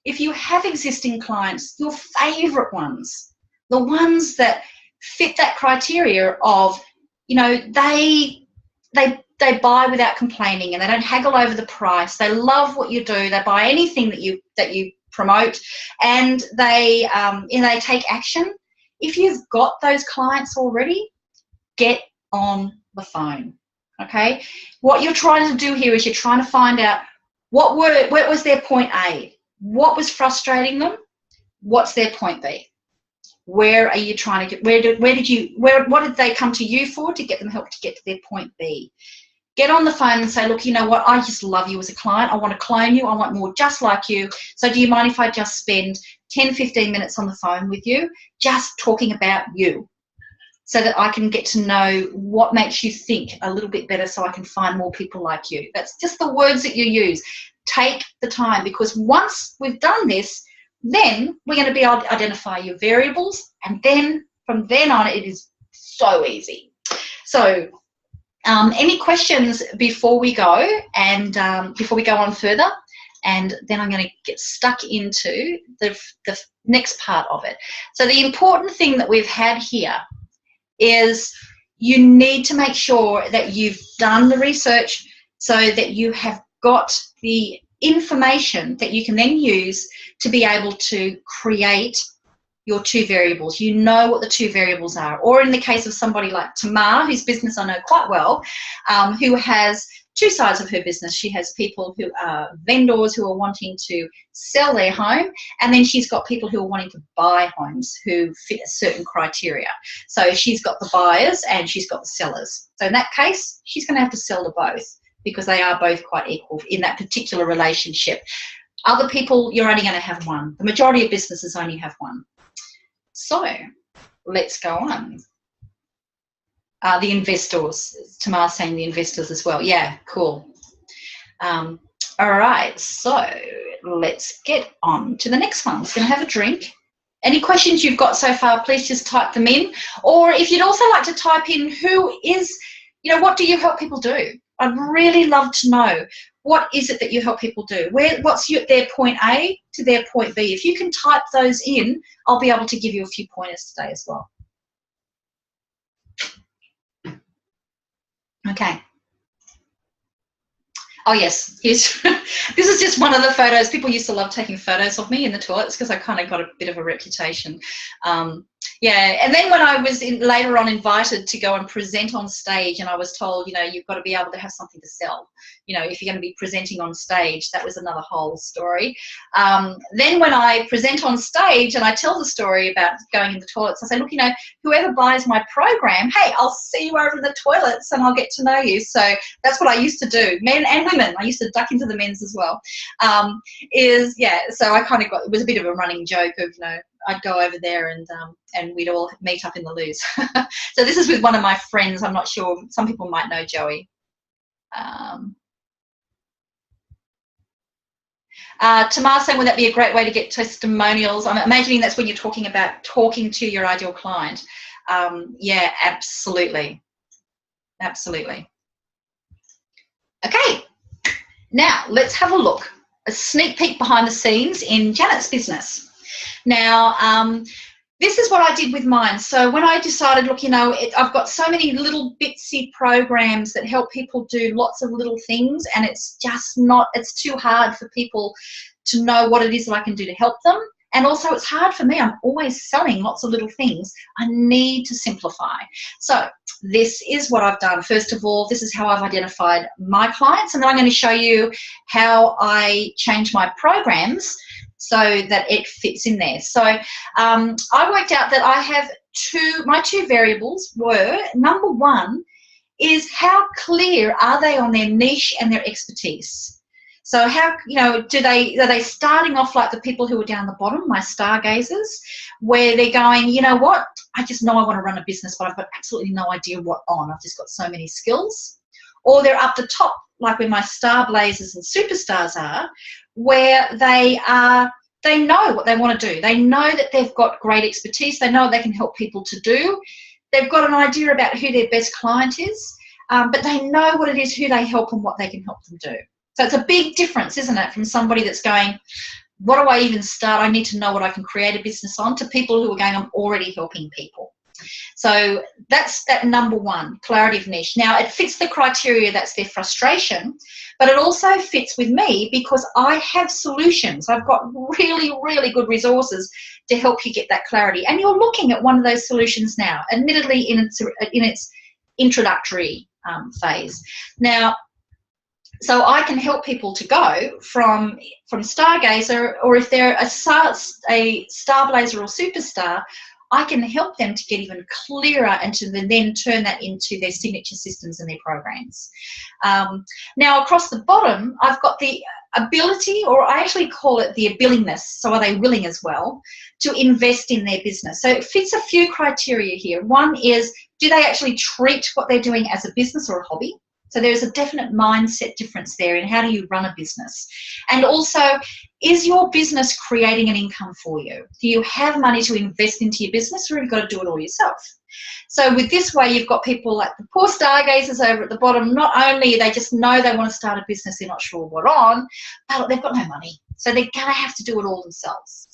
If you have existing clients, your favorite ones, the ones that fit that criteria of, you know, they buy without complaining and they don't haggle over the price. They love what you do. They buy anything that you promote, and they take action. If you've got those clients already, get on the phone. Okay, what you're trying to do here is you're trying to find out what was their point A, what was frustrating them, what's their point B, where are you trying to get, what did they come to you for to get them help to get to their point B. Get on the phone and say, look, you know what, I just love you as a client. I want to clone you. I want more just like you. So do you mind if I just spend 10, 15 minutes on the phone with you, just talking about you, so that I can get to know what makes you think a little bit better so I can find more people like you. That's just the words that you use. Take the time, because once we've done this, then we're going to be able to identify your variables, and then from then on it is so easy. So any questions before we go, and before we go on further? And then I'm going to get stuck into the next part of it. So the important thing that we've had here is you need to make sure that you've done the research so that you have got the information that you can then use to be able to create your 2 variables. You know what the 2 variables are. Or in the case of somebody like Tamar, whose business I know quite well, who has two sides of her business. She has people who are vendors who are wanting to sell their home, and then she's got people who are wanting to buy homes who fit a certain criteria. So she's got the buyers and she's got the sellers. So in that case, she's going to have to sell to both because they are both quite equal in that particular relationship. Other people, you're only going to have one. The majority of businesses only have one. So let's go on. The investors. Tamar's saying the investors as well. Yeah, cool. All right, so let's get on to the next one. I'm just going to have a drink. Any questions you've got so far, please just type them in. Or if you'd also like to type in who is, you know, what do you help people do? I'd really love to know, what is it that you help people do? What's their point A to their point B? If you can type those in, I'll be able to give you a few pointers today as well. Okay. Oh yes, here's this is just one of the photos. People used to love taking photos of me in the toilets because I kind of got a bit of a reputation. Yeah, and then when I was later on invited to go and present on stage, and I was told, you know, you've got to be able to have something to sell. You know, if you're going to be presenting on stage, that was another whole story. Then when I present on stage and I tell the story about going in the toilets, I say, look, you know, whoever buys my program, hey, I'll see you over in the toilets and I'll get to know you. So that's what I used to do, men and women. I used to duck into the men's as well. So I kind of got, it was a bit of a running joke of, you know, I'd go over there and we'd all meet up in the loos. So this is with one of my friends. I'm not sure. Some people might know Joey. Tamar saying, would that be a great way to get testimonials? I'm imagining that's when you're talking about talking to your ideal client. Yeah, absolutely. Absolutely. Okay. Now, let's have a look. A sneak peek behind the scenes in Janet's business. Now, this is what I did with mine. So when I decided, look, you know, I've got so many little bitsy programs that help people do lots of little things, and it's just not, it's too hard for people to know what it is that I can do to help them. And also it's hard for me. I'm always selling lots of little things. I need to simplify. So this is what I've done. First of all, this is how I've identified my clients, and then I'm going to show you how I change my programs so that it fits in there. So I worked out that I have my two variables were, number one is how clear are they on their niche and their expertise. So how, you know, are they starting off like the people who are down the bottom, my stargazers, where they're going, you know what, I just know I want to run a business, but I've got absolutely no idea what on. I've just got so many skills. Or they're up the top, like where my star blazers and superstars are, where they know what they want to do. They know that they've got great expertise. They know what they can help people to do. They've got an idea about who their best client is, but they know what it is, who they help and what they can help them do. So it's a big difference, isn't it, from somebody that's going, what do I even start? I need to know what I can create a business on, to people who are going, I'm already helping people. So that's that number one, clarity of niche. Now, it fits the criteria, that's their frustration, but it also fits with me because I have solutions. I've got really, really good resources to help you get that clarity. And you're looking at one of those solutions now, admittedly in its introductory phase. Now, so I can help people to go from stargazer, or if they're a starblazer or superstar, I can help them to get even clearer and to then turn that into their signature systems and their programs. Now, across the bottom, I've got the ability, or I actually call it the willingness, so are they willing as well, to invest in their business. So it fits a few criteria here. One is, do they actually treat what they're doing as a business or a hobby? So there's a definite mindset difference there in how do you run a business. And also, is your business creating an income for you? Do you have money to invest into your business, or have you got to do it all yourself? So with this way, you've got people like the poor stargazers over at the bottom. Not only they just know they want to start a business, they're not sure what on, but they've got no money. So they're going to have to do it all themselves.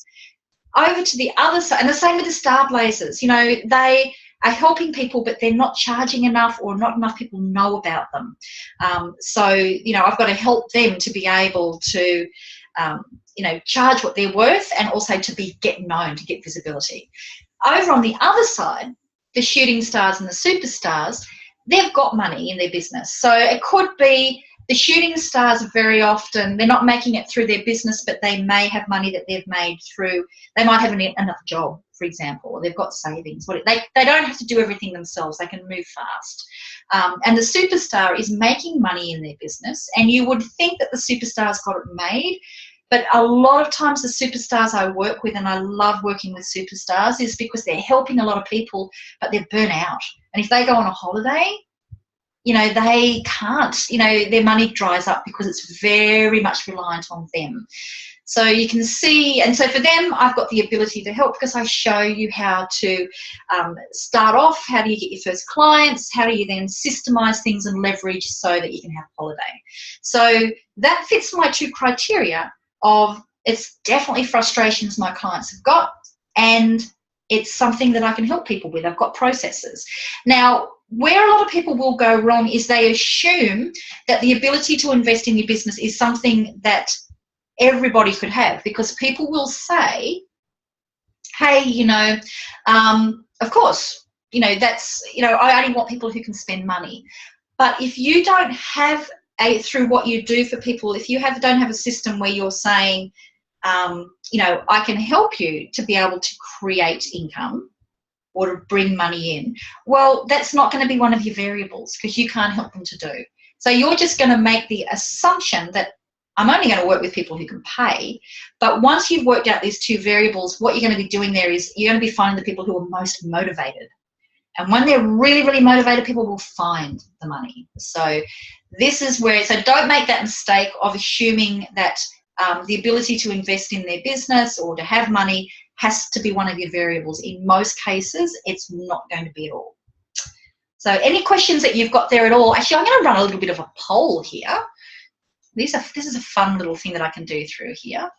Over to the other side, and the same with the starblazers. You know, they are helping people, but they're not charging enough, or not enough people know about them. So, you know, I've got to help them to be able to, you know, charge what they're worth, and also to get known, to get visibility. Over on the other side, the shooting stars and the superstars, they've got money in their business. So it could be the shooting stars very often, they're not making it through their business, but they may have money that they've made through, they might have another job, for example, or they've got savings. They don't have to do everything themselves. They can move fast. And the superstar is making money in their business, and you would think that the superstar's got it made, but a lot of times the superstars I work with, and I love working with superstars, is because they're helping a lot of people, but they're burnt out. And if they go on a holiday, they can't, their money dries up because it's very much reliant on them. So you can see, and so for them, I've got the ability to help because I show you how to start off, how do you get your first clients, how do you then systemize things and leverage so that you can have holiday. So that fits my 2 criteria of it's definitely frustrations my clients have got, and it's something that I can help people with. I've got processes. Now, where a lot of people will go wrong is they assume that the ability to invest in your business is something that everybody could have, because people will say, hey, of course, that's, I only want people who can spend money. But if you don't have through what you do for people, if you don't have a system where you're saying, I can help you to be able to create income or to bring money in, well, that's not going to be one of your variables because you can't help them to do. So you're just going to make the assumption that I'm only going to work with people who can pay. But once you've worked out these 2 variables, what you're going to be doing there is you're going to be finding the people who are most motivated. And when they're really, really motivated, people will find the money. So this is where, so don't make that mistake of assuming that the ability to invest in their business or to have money has to be one of your variables. In most cases, it's not going to be at all. So any questions that you've got there at all? Actually, I'm going to run a little bit of a poll here. This is a fun little thing that I can do through here.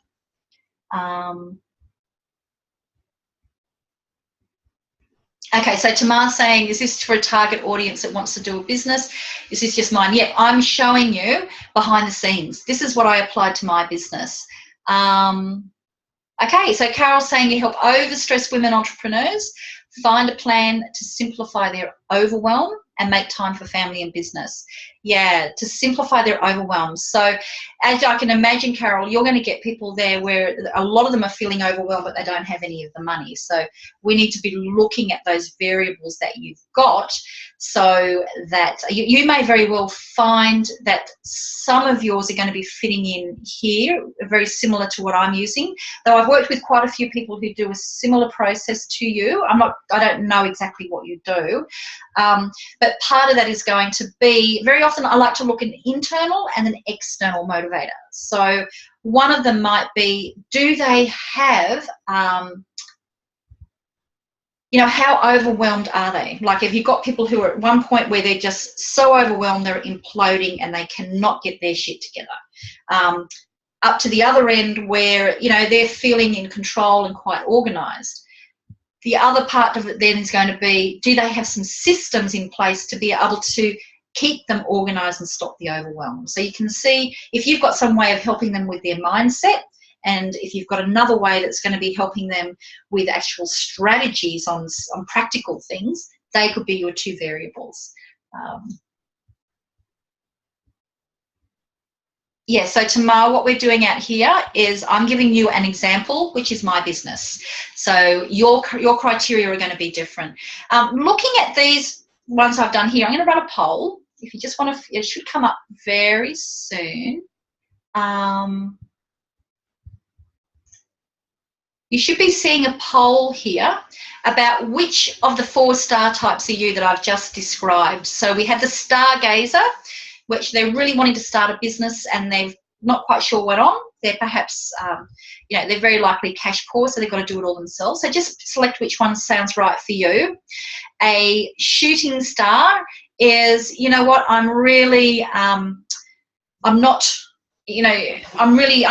Okay, so Tamar's saying, is this for a target audience that wants to do a business? Is this just mine? Yep, I'm showing you behind the scenes. This is what I applied to my business. Okay, so Carol's saying you help overstressed women entrepreneurs find a plan to simplify their overwhelm and make time for family and business. Yeah, to simplify their overwhelm. So as I can imagine, Carol, you're going to get people there where a lot of them are feeling overwhelmed, but they don't have any of the money. So we need to be looking at those variables that you've got so that you may very well find that some of yours are going to be fitting in here, very similar to what I'm using. Though I've worked with quite a few people who do a similar process to you. I don't know exactly what you do, but part of that is going to be, very often I like to look at an internal and an external motivator. So one of them might be, do they have, how overwhelmed are they? Like if you've got people who are at one point where they're just so overwhelmed, they're imploding and they cannot get their shit together. Up to the other end where, they're feeling in control and quite organised. The other part of it then is going to be, do they have some systems in place to be able to keep them organised and stop the overwhelm? So you can see if you've got some way of helping them with their mindset, and if you've got another way that's going to be helping them with actual strategies on practical things, they could be your 2 variables. Yeah, so Tamar, what we're doing out here is I'm giving you an example, which is my business. So your criteria are going to be different. Looking at these ones I've done here, I'm going to run a poll. If you just want to, it should come up very soon. You should be seeing a poll here about which of the 4 star types are you that I've just described. So we have the stargazer, which they're really wanting to start a business and they're not quite sure what on. They're perhaps, they're very likely cash poor, so they've got to do it all themselves. So just select which one sounds right for you. A shooting star is, I'm really, I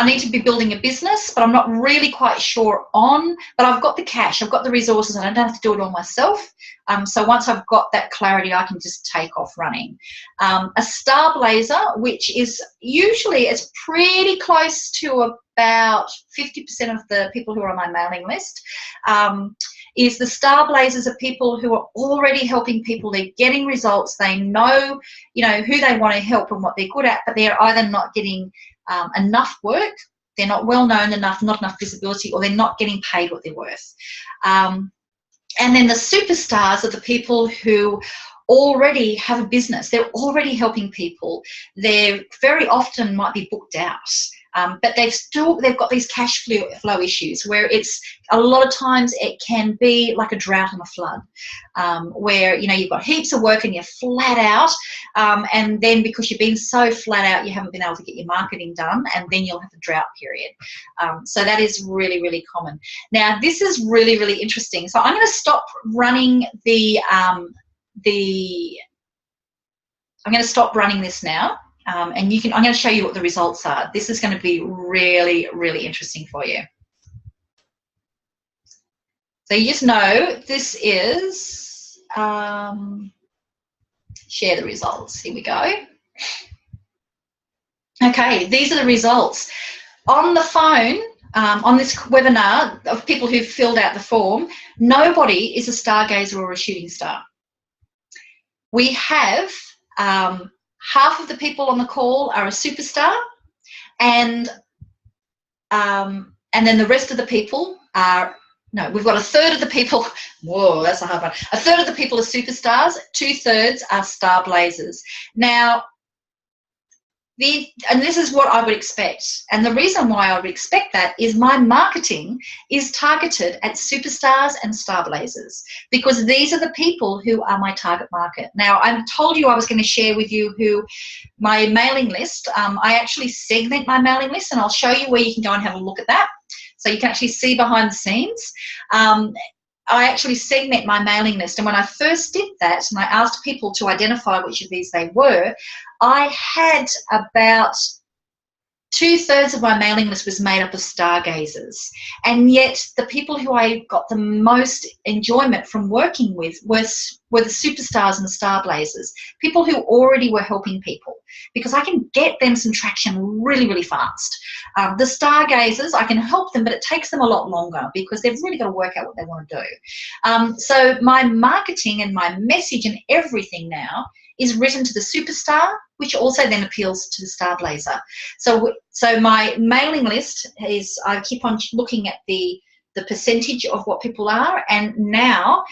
need to be building a business, but I'm not really quite sure on, but I've got the cash, I've got the resources, and I don't have to do it all myself. So once I've got that clarity, I can just take off running. A star blazer, which is usually, it's pretty close to about 50% of the people who are on my mailing list. is the star blazers are people who are already helping people. They're getting results. They know, who they want to help and what they're good at, but they're either not getting enough work, they're not well known enough, not enough visibility, or they're not getting paid what they're worth. And then the superstars are the people who already have a business. They're already helping people. They very often might be booked out, but they've got these cash flow issues where it's a lot of times it can be like a drought and a flood, where you've got heaps of work and you're flat out, and then because you've been so flat out you haven't been able to get your marketing done, and then you'll have a drought period. So that is really, really common. Now this is really, really interesting. So I'm going to stop running I'm going to stop running this now, and I'm going to show you what the results are. This is going to be really, really interesting for you. So you just know this is, share the results. Here we go. Okay, these are the results. On the phone, on this webinar of people who've filled out the form, nobody is a stargazer or a shooting star. We have half of the people on the call are a superstar, and then the rest of the people are, no, we've got a third of the people, whoa, that's a hard one. A third of the people are superstars, 2/3 are star blazers. Now, and this is what I would expect. And the reason why I would expect that is my marketing is targeted at superstars and star blazers, because these are the people who are my target market. Now, I told you I was going to share with you who my mailing list, I actually segment my mailing list, and I'll show you where you can go and have a look at that. So you can actually see behind the scenes. I actually segment my mailing list, and when I first did that and I asked people to identify which of these they were, I had about 2/3 of my mailing list was made up of stargazers, and yet the people who I got the most enjoyment from working with were the superstars and the star blazers, people who already were helping people, because I can get them some traction really, really fast. The stargazers, I can help them, but it takes them a lot longer because they've really got to work out what they want to do. So my marketing and my message and everything now is written to the superstar, which also then appeals to the star blazer. So my mailing list is, I keep on looking at the percentage of what people are, and now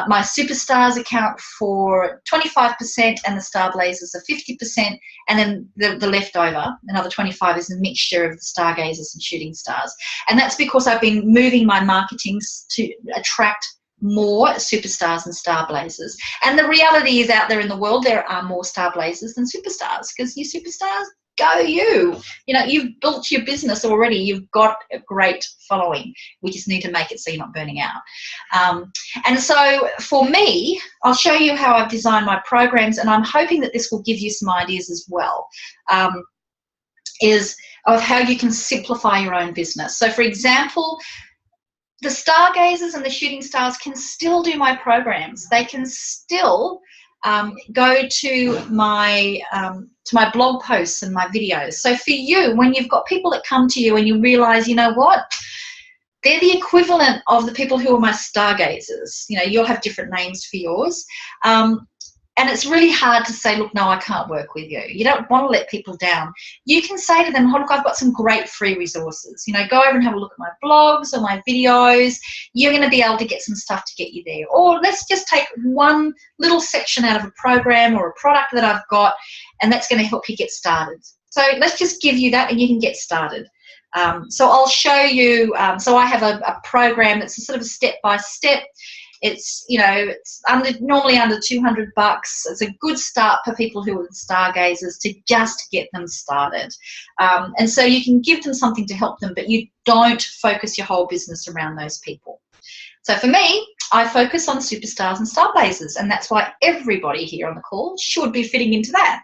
my superstars account for 25% and the star blazers are 50%, and then the leftover, another 25, is a mixture of the stargazers and shooting stars. And that's because I've been moving my marketing to attract more superstars and star blazers. And the reality is, out there in the world there are more star blazers than superstars, because you superstars, go you. You've built your business already. You've got a great following. We just need to make it so you're not burning out. And so for me, I'll show you how I've designed my programs, and I'm hoping that this will give you some ideas as well, is of how you can simplify your own business. So for example, the stargazers and the shooting stars can still do my programs. They can still go to my blog posts and my videos. So for you, when you've got people that come to you and you realise, you know what, they're the equivalent of the people who are my stargazers. You'll have different names for yours. And it's really hard to say, look, no, I can't work with you. You don't want to let people down. You can say to them, oh, look, I've got some great free resources. Go over and have a look at my blogs or my videos. You're going to be able to get some stuff to get you there. Or let's just take one little section out of a program or a product that I've got, and that's going to help you get started. So let's just give you that and you can get started. So I'll show you. So I have a program that's a sort of a step-by-step. It's, it's normally under $200. It's a good start for people who are stargazers to just get them started. And so you can give them something to help them, but you don't focus your whole business around those people. So for me, I focus on superstars and star blazers, and that's why everybody here on the call should be fitting into that.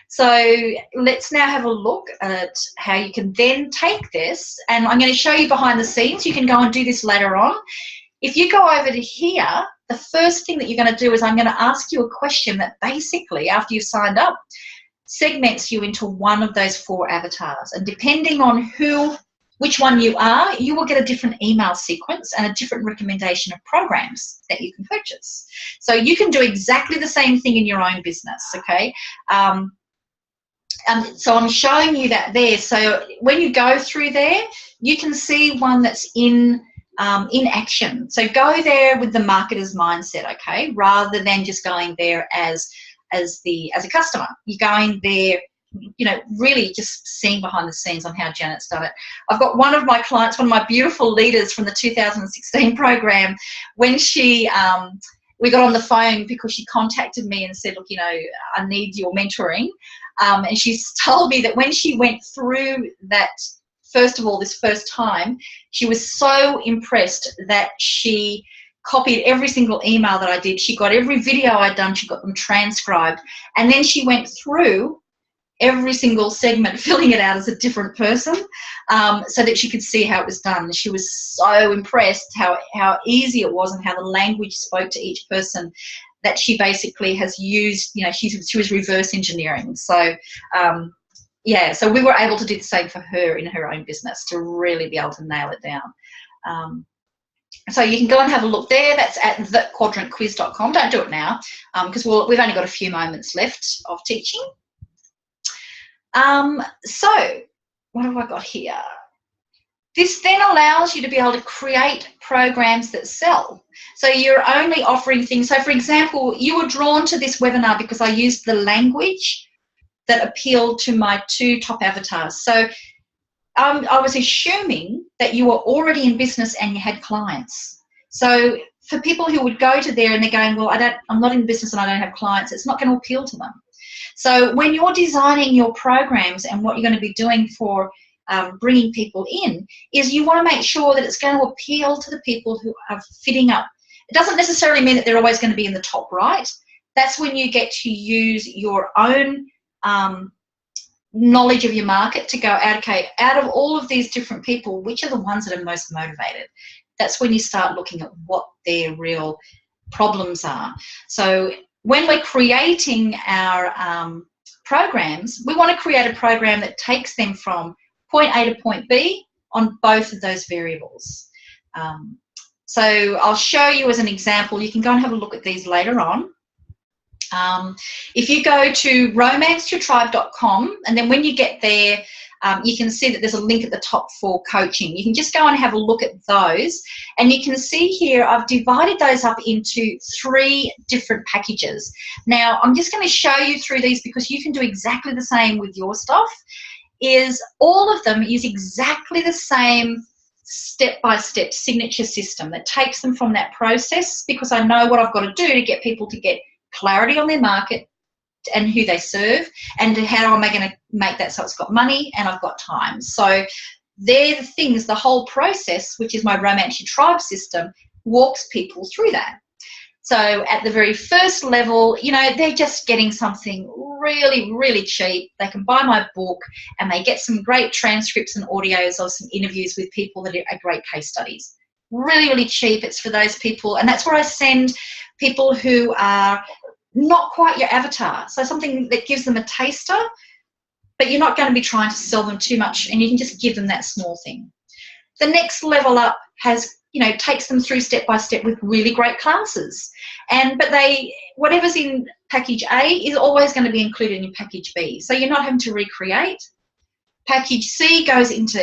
So let's now have a look at how you can then take this, and I'm going to show you behind the scenes. You can go and do this later on. If you go over to here, the first thing that you're going to do is I'm going to ask you a question that basically, after you've signed up, segments you into one of those 4 avatars. And depending on who which one you are, you will get a different email sequence and a different recommendation of programs that you can purchase. So you can do exactly the same thing in your own business, okay? So I'm showing you that there. So when you go through there, you can see one that's in action. So go there with the marketer's mindset, okay, rather than just going there as a customer. You're going there, you know, really just seeing behind the scenes on how Janet's done it. I've got one of my clients, one of my beautiful leaders from the 2016 program, when she we got on the phone because she contacted me and said, look, you know, I need your mentoring. And she's told me that when she went through that, first of all, this first time, she was so impressed that she copied every single email that I did. She got every video I'd done, she got them transcribed. And then she went through every single segment, filling it out as a different person, so that she could see how it was done. She was so impressed how easy it was and how the language spoke to each person, that she basically has used, you know, she was reverse engineering. So, yeah, so we were able to do the same for her in her own business to really be able to nail it down. So you can go and have a look there. That's at thequadrantquiz.com. Don't do it now because we've only got a few moments left of teaching. So what have I got here? This then allows you to be able to create programs that sell. So you're only offering things. So for example, you were drawn to this webinar because I used the language that appealed to my two top avatars. So I was assuming that you were already in business and you had clients. So for people who would go to there and they're going, well, I'm not in business and I don't have clients, it's not going to appeal to them. So when you're designing your programs and what you're going to be doing for bringing people in, is you want to make sure that it's going to appeal to the people who are fitting up. It doesn't necessarily mean that they're always going to be in the top right. That's when you get to use your own knowledge of your market to go, okay, out of all of these different people, which are the ones that are most motivated? That's when you start looking at what their real problems are. So when we're creating our programs, we want to create a program that takes them from point A to point B on both of those variables. So I'll show you as an example. You can go and have a look at these later on. If you go to romanceyourtribe.com, and then when you get there, you can see that there's a link at the top for coaching. You can just go and have a look at those, and you can see here I've divided those up into 3 different packages. Now I'm just going to show you through these because you can do exactly the same with your stuff. Is all of them use exactly the same step-by-step signature system that takes them from that process, because I know what I've got to do to get people to get clarity on their market and who they serve, and how am I going to make that so it's got money and I've got time. So they're the things, the whole process, which is my Romance Your Tribe system, walks people through that. So at the very first level, you know, they're just getting something really, really cheap. They can buy my book and they get some great transcripts and audios of some interviews with people that are great case studies. Really, really cheap. It's for those people, and that's where I send people who are not quite your avatar. So something that gives them a taster, but you're not going to be trying to sell them too much, and you can just give them that small thing. The next level up has, you know, takes them through step by step with really great classes. But whatever's in package A is always going to be included in package B. So you're not having to recreate. Package C goes into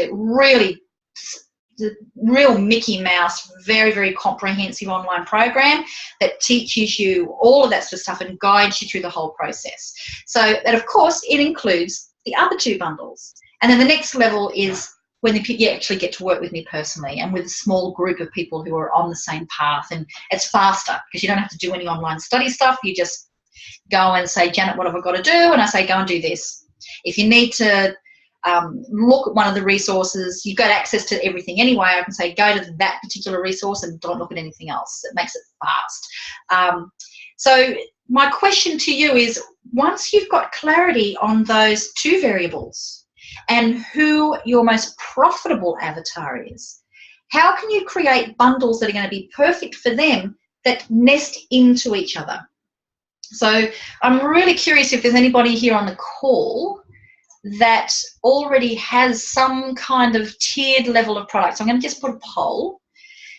the real Mickey Mouse, very, very comprehensive online program that teaches you all of that sort of stuff and guides you through the whole process. So that, of course, it includes the other 2 bundles. And then the next level is when you actually get to work with me personally and with a small group of people who are on the same path. And it's faster because you don't have to do any online study stuff. You just go and say, Janet, what have I got to do? And I say, go and do this. If you need to look at one of the resources, you've got access to everything anyway. I can say, go to that particular resource and don't look at anything else. It makes it fast. So my question to you is, once you've got clarity on those 2 variables and who your most profitable avatar is, how can you create bundles that are going to be perfect for them that nest into each other? So I'm really curious if there's anybody here on the call that already has some kind of tiered level of products? I'm going to just put a poll.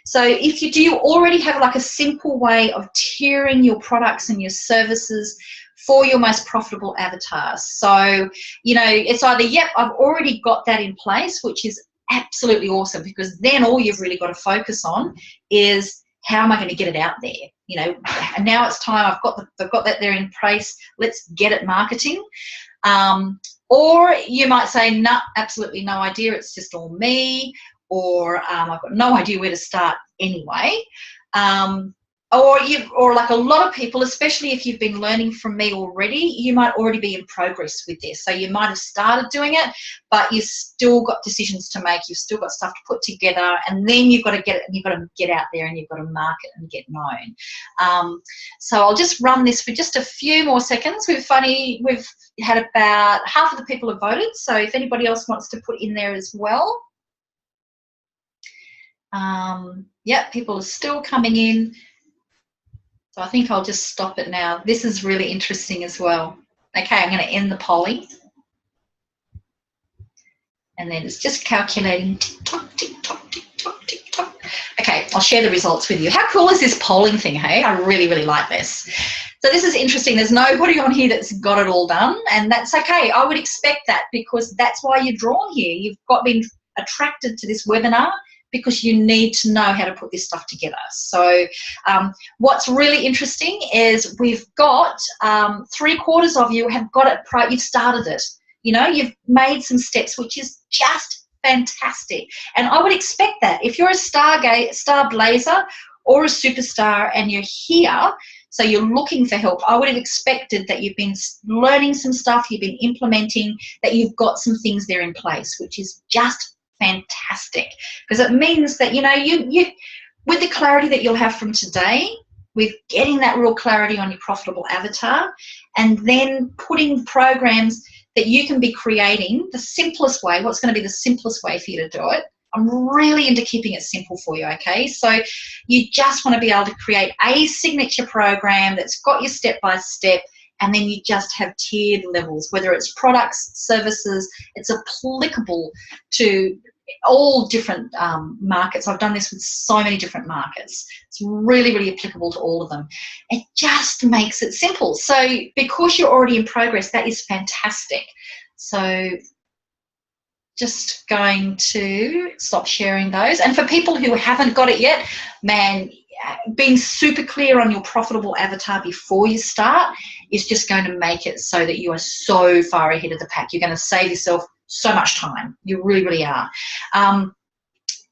So if you do, you already have like a simple way of tiering your products and your services for your most profitable avatars. So, you know, it's either, yep, I've already got that in place, which is absolutely awesome, because then all you've really got to focus on is, how am I going to get it out there? You know, and now it's time, I've got that there in place, let's get it marketing. Or you might say, no, absolutely no idea, it's just all me, or I've got no idea where to start anyway. Or like a lot of people, especially if you've been learning from me already, you might already be in progress with this. So you might have started doing it, but you've still got decisions to make. You've still got stuff to put together, and then you've got to get it, and you've got to get out there, and you've got to market and get known. So I'll just run this for just a few more seconds. We've had about half of the people have voted. So if anybody else wants to put in there as well. Yeah, people are still coming in. So I think I'll just stop it now. This is really interesting as well. Okay, I'm going to end the polling. And then it's just calculating. Tick tock, tick tock, tick tock, tick tock. Okay, I'll share the results with you. How cool is this polling thing, hey? I really, really like this. So this is interesting. There's nobody on here that's got it all done, and that's okay. I would expect that, because that's why you're drawn here. You've been attracted to this webinar because you need to know how to put this stuff together. So what's really interesting is we've got 3/4 of you have got it, you've started it. You know, you've made some steps, which is just fantastic. And I would expect that. If you're a star blazer or a superstar and you're here, so you're looking for help, I would have expected that you've been learning some stuff, you've been implementing, that you've got some things there in place, which is just fantastic, because it means that, you know, you with the clarity that you'll have from today, with getting that real clarity on your profitable avatar, and then putting programs that you can be creating the simplest way. What's going to be the simplest way for you to do it? I'm really into keeping it simple for you, okay? So you just want to be able to create a signature program that's got your step-by-step, and then you just have tiered levels, whether it's products, services. It's applicable to all different markets. I've done this with so many different markets. It's really, really applicable to all of them. It just makes it simple. So because you're already in progress, that is fantastic. So just going to stop sharing those. And for people who haven't got it yet, man, being super clear on your profitable avatar before you start is just going to make it so that you are so far ahead of the pack. You're going to save yourself so much time. You really, really are.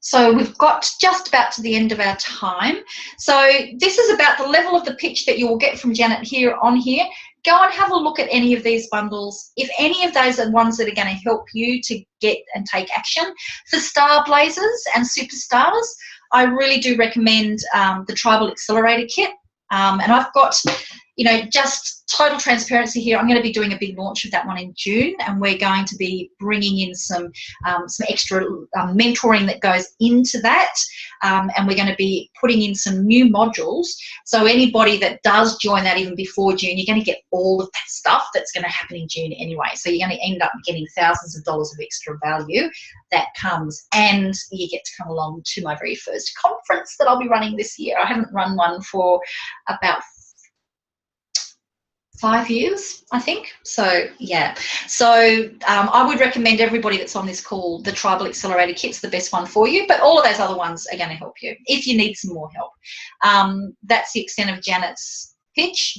So we've got just about to the end of our time. So this is about the level of the pitch that you will get from Janet here on here. Go and have a look at any of these bundles. If any of those are ones that are going to help you to get and take action. For star blazers and superstars, I really do recommend the Tribal Accelerator Kit. And I've got, you know, just total transparency here, I'm going to be doing a big launch of that one in June, and we're going to be bringing in some extra mentoring that goes into that, and we're going to be putting in some new modules. So anybody that does join that even before June, you're going to get all of that stuff that's going to happen in June anyway. So you're going to end up getting thousands of dollars of extra value that comes, and you get to come along to my very first conference that I'll be running this year. I haven't run one for about 5 years, I think. So yeah, so I would recommend everybody that's on this call, the Tribal Accelerator Kit's the best one for you, but all of those other ones are going to help you if you need some more help. That's the extent of Janet's pitch.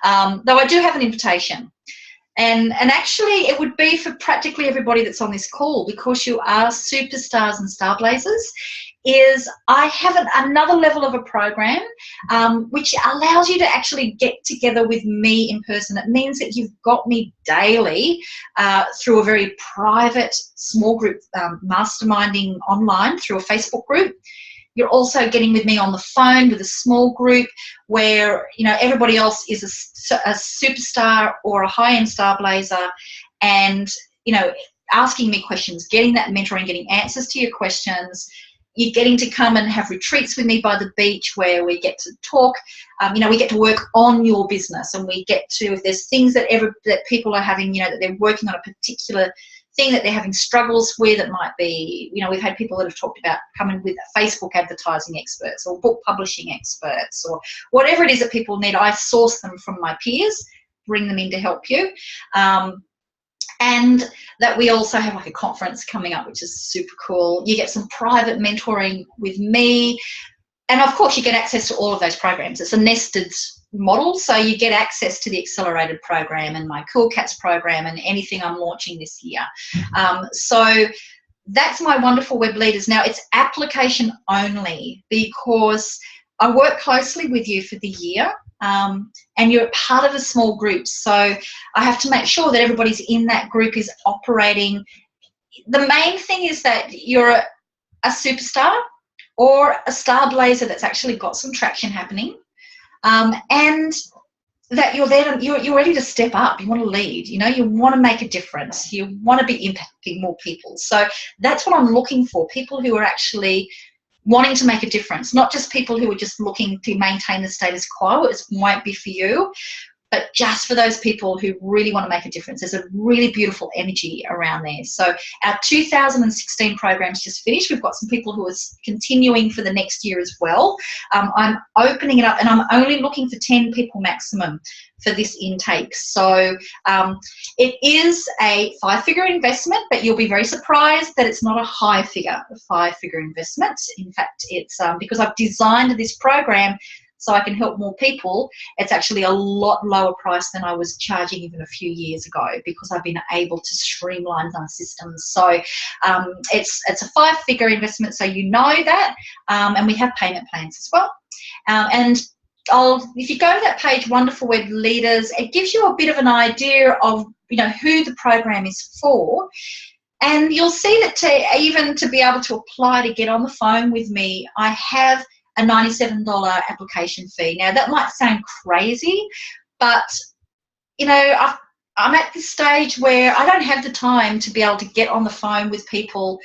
Though I do have an invitation, and actually it would be for practically everybody that's on this call, because you are superstars and star blazers. Is I have another level of a program which allows you to actually get together with me in person. It means that you've got me daily through a very private small group masterminding online through a Facebook group. You're also getting with me on the phone with a small group where, you know, everybody else is a superstar or a high-end star blazer, and, you know, asking me questions, getting that mentoring, getting answers to your questions. you're getting to come and have retreats with me by the beach where we get to talk. We get to work on your business, and we get to, if there's things that people are having, that they're working on a particular thing that they're having struggles with. It might be, we've had people that have talked about coming with Facebook advertising experts or book publishing experts or whatever it is that people need. I source them from my peers, bring them in to help you. And that we also have like a conference coming up, which is super cool. You get some private mentoring with me. And of course, you get access to all of those programs. It's a nested model, so you get access to the accelerated program and my Cool Cats program and anything I'm launching this year. So that's my wonderful web leaders. Now, it's application only because I work closely with you for the year. And you're part of a small group, so I have to make sure that everybody's in that group is operating. The main thing is that you're a superstar or a star blazer that's actually got some traction happening, and that you're there, you're ready to step up. You want to lead, you want to make a difference, you want to be impacting more people. So that's what I'm looking for, people who are actually wanting to make a difference, not just people who are just looking to maintain the status quo. It won't be for you, but just for those people who really want to make a difference. There's a really beautiful energy around there. So our 2016 program's just finished. We've got some people who are continuing for the next year as well. I'm opening it up, and I'm only looking for 10 people maximum for this intake. So it is a 5-figure investment, but you'll be very surprised that it's not a high figure, a 5-figure investment. In fact, it's because I've designed this program so I can help more people. It's actually a lot lower price than I was charging even a few years ago, because I've been able to streamline my systems. So it's a 5-figure investment, so you know that, and we have payment plans as well. And if you go to that page, Wonderful Web Leaders, it gives you a bit of an idea of who the program is for. And you'll see that even to be able to apply to get on the phone with me, I have a $97 application fee. Now, that might sound crazy, but, I'm at this stage where I don't have the time to be able to get on the phone with people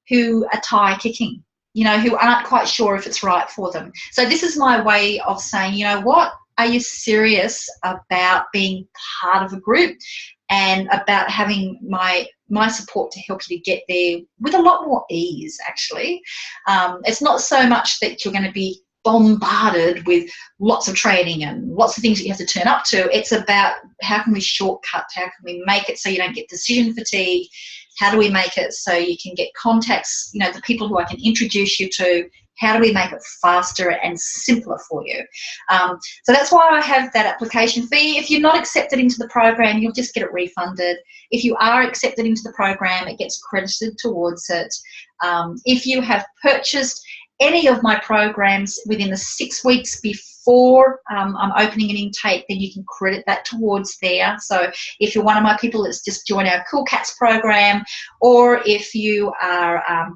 who are tire kicking, who aren't quite sure if it's right for them. So this is my way of saying, what? Are you serious about being part of a group and about having my support to help you to get there with a lot more ease, actually? It's not so much that you're going to be bombarded with lots of training and lots of things that you have to turn up to. It's about how can we shortcut, how can we make it so you don't get decision fatigue, how do we make it so you can get contacts, the people who I can introduce you to. How do we make it faster and simpler for you? So that's why I have that application fee. If you're not accepted into the program, you'll just get it refunded. If you are accepted into the program, it gets credited towards it. If you have purchased any of my programs within the 6 weeks before I'm opening an intake, then you can credit that towards there. So if you're one of my people that's just joined our Cool Cats program, or if you are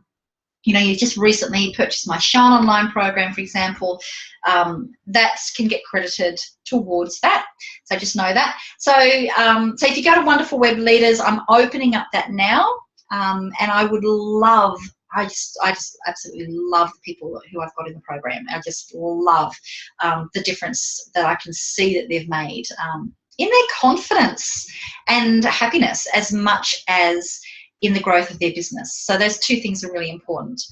you just recently purchased my Shine Online program, for example, that can get credited towards that. So just know that. So, so if you go to Wonderful Web Leaders, I'm opening up that now, and I would love, I just absolutely love the people who I've got in the program. I just love the difference that I can see that they've made in their confidence and happiness, as much as in the growth of their business. So those two things are really important.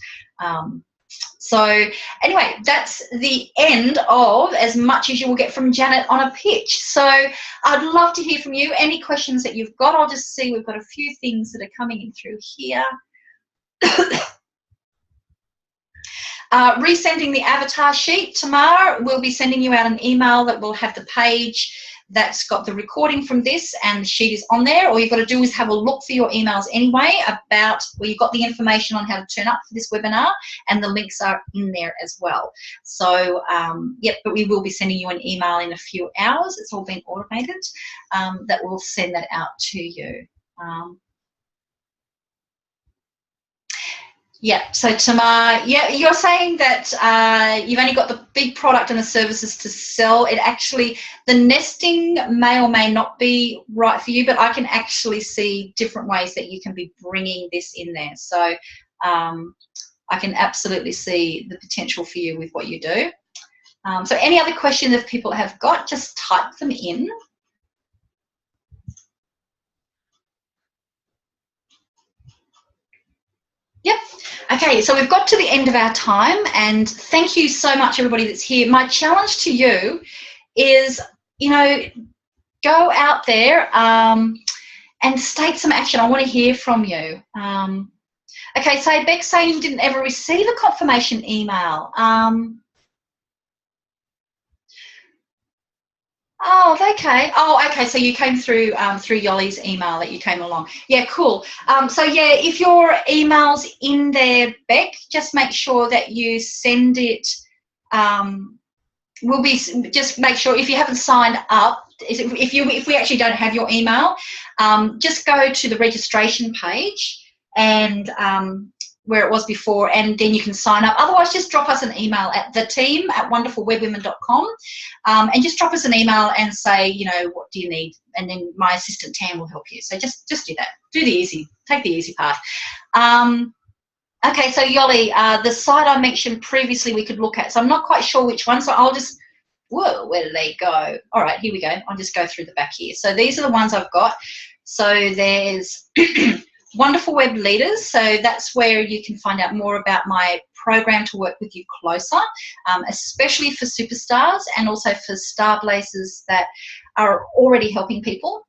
So anyway, that's the end of as much as you will get from Janet on a pitch. So I'd love to hear from you. Any questions that you've got? I'll just see, we've got a few things that are coming in through here. Resending the avatar sheet. Tamar will be sending you out an email that will have the page that's got the recording from this, and the sheet is on there. All you've got to do is have a look for your emails anyway about where you've got the information on how to turn up for this webinar, and the links are in there as well. So yep, but we will be sending you an email in a few hours. It's all been automated, that will send that out to you. Yeah, so Tamar, yeah, you're saying that you've only got the big product and the services to sell. It actually, the nesting may or may not be right for you, but I can actually see different ways that you can be bringing this in there. So I can absolutely see the potential for you with what you do. So any other questions if people have got, just type them in. Yep. Okay, so we've got to the end of our time, and thank you so much, everybody that's here. My challenge to you is, you know, go out there and take some action. I want to hear from you. Okay, so Beck saying you didn't ever receive a confirmation email. Oh, okay. Oh, okay. So you came through through Yoli's email that you came along. Yeah, cool. So yeah, if your email's in there, Beck, just make sure that you send it. Just make sure if you haven't signed up. If we actually don't have your email, just go to the registration page and where it was before, and then you can sign up. Otherwise, just drop us an email at theteam@wonderfulwebwomen.com, and just drop us an email and say, you know, what do you need? And then my assistant Tam will help you. So just do that. Do the easy. Take the easy part. Okay, so Yoli, the site I mentioned previously we could look at. So I'm not quite sure which one. So I'll just, whoa, where did they go? All right, here we go. I'll just go through the back here. So these are the ones I've got. So there's Wonderful Web Leaders, so that's where you can find out more about my program to work with you closer, especially for superstars and also for star blazers that are already helping people.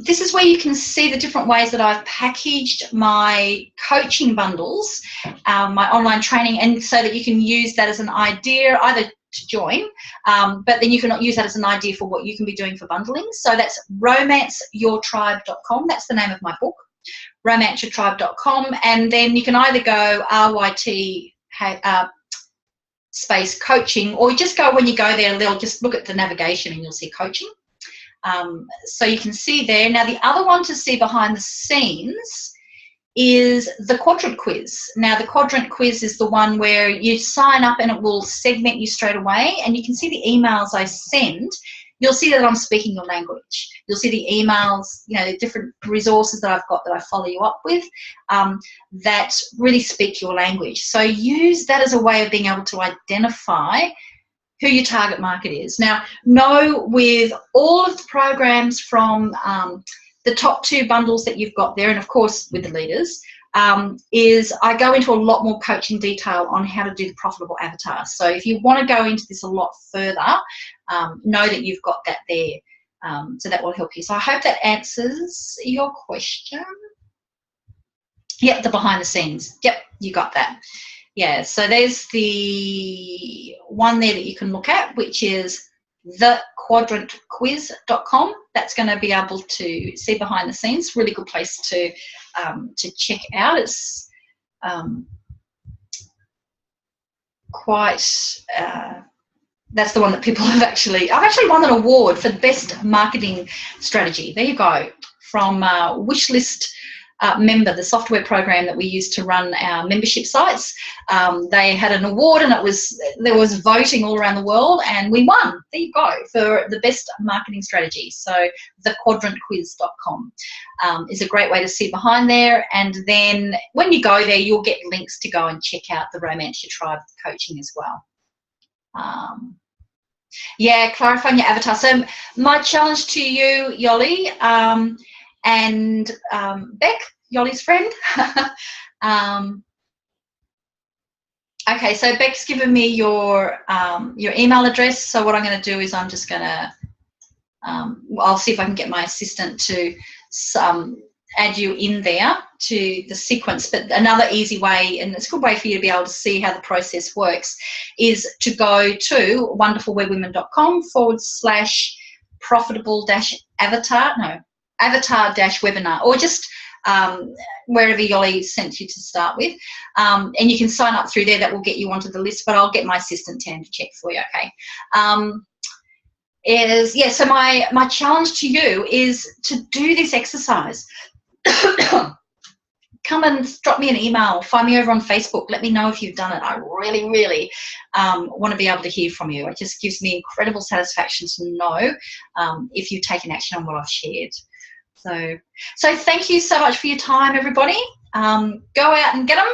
This is where you can see the different ways that I've packaged my coaching bundles, my online training, and so that you can use that as an idea either to join, but then you can use that as an idea for what you can be doing for bundling. So that's romanceyourtribe.com. That's the name of my book, romanceyourtribe.com, and then you can either go RYT space coaching, or just go, when you go there, they'll just look at the navigation and you'll see coaching. So you can see there. Now the other one to see behind the scenes is the quadrant quiz. Now the quadrant quiz is the one where you sign up and it will segment you straight away, and you can see the emails I send. You'll see that I'm speaking your language. You'll see the emails, you know, the different resources that I've got that I follow you up with that really speak your language. So use that as a way of being able to identify who your target market is. Now, know with all of the programs from the top 2 bundles that you've got there, and of course with the leaders, is I go into a lot more coaching detail on how to do the profitable avatar. So if you want to go into this a lot further, know that you've got that there. So that will help you. So I hope that answers your question. Yep, the behind the scenes. Yep, you got that. Yeah, so there's the one there that you can look at, which is thequadrantquiz.com. That's going to be able to see behind the scenes. Really good place to check out. It's quite. That's the one that people have actually. I've actually won an award for the best marketing strategy. There you go, from Wishlist. Member, the software program that we use to run our membership sites. They had an award, and there was voting all around the world, and we won. There you go, for the best marketing strategy. So thequadrantquiz.com is a great way to see behind there, and then when you go there, you'll get links to go and check out the Romance Your Tribe coaching as well. Yeah, clarifying your avatar. So my challenge to you, Yoli, and Beck, Yoli's friend. Okay, so Beck's given me your email address. So what I'm going to do is I'm just going to, I'll see if I can get my assistant to add you in there to the sequence. But another easy way, and it's a good way for you to be able to see how the process works, is to go to wonderfulwebwomen.com/profitable-avatar, or just wherever Yoli sent you to start with, and you can sign up through there. That will get you onto the list, but I'll get my assistant Tam to check for you. Okay. So my challenge to you is to do this exercise. Come and drop me an email, find me over on Facebook, let me know if you've done it. I really, really want to be able to hear from you. It just gives me incredible satisfaction to know if you've taken action on what I've shared. So thank you so much for your time, everybody. Go out and get them.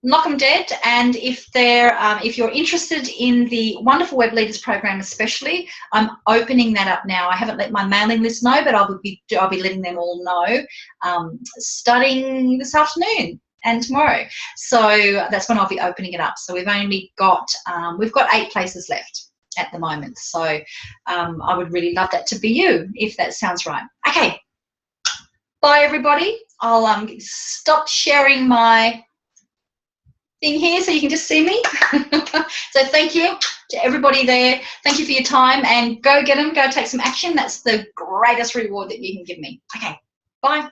knock them dead. And if you're interested in the Wonderful Web Leaders program especially, I'm opening that up now. I haven't let my mailing list know, but I'll be letting them all know, starting this afternoon and tomorrow. So that's when I'll be opening it up. So we've only got 8 places left at the moment. So I would really love that to be you, if that sounds right. Okay, bye everybody. I'll stop sharing my thing here so you can just see me. So thank you to everybody there. Thank you for your time, and go get them, go take some action. That's the greatest reward that you can give me. Okay, bye.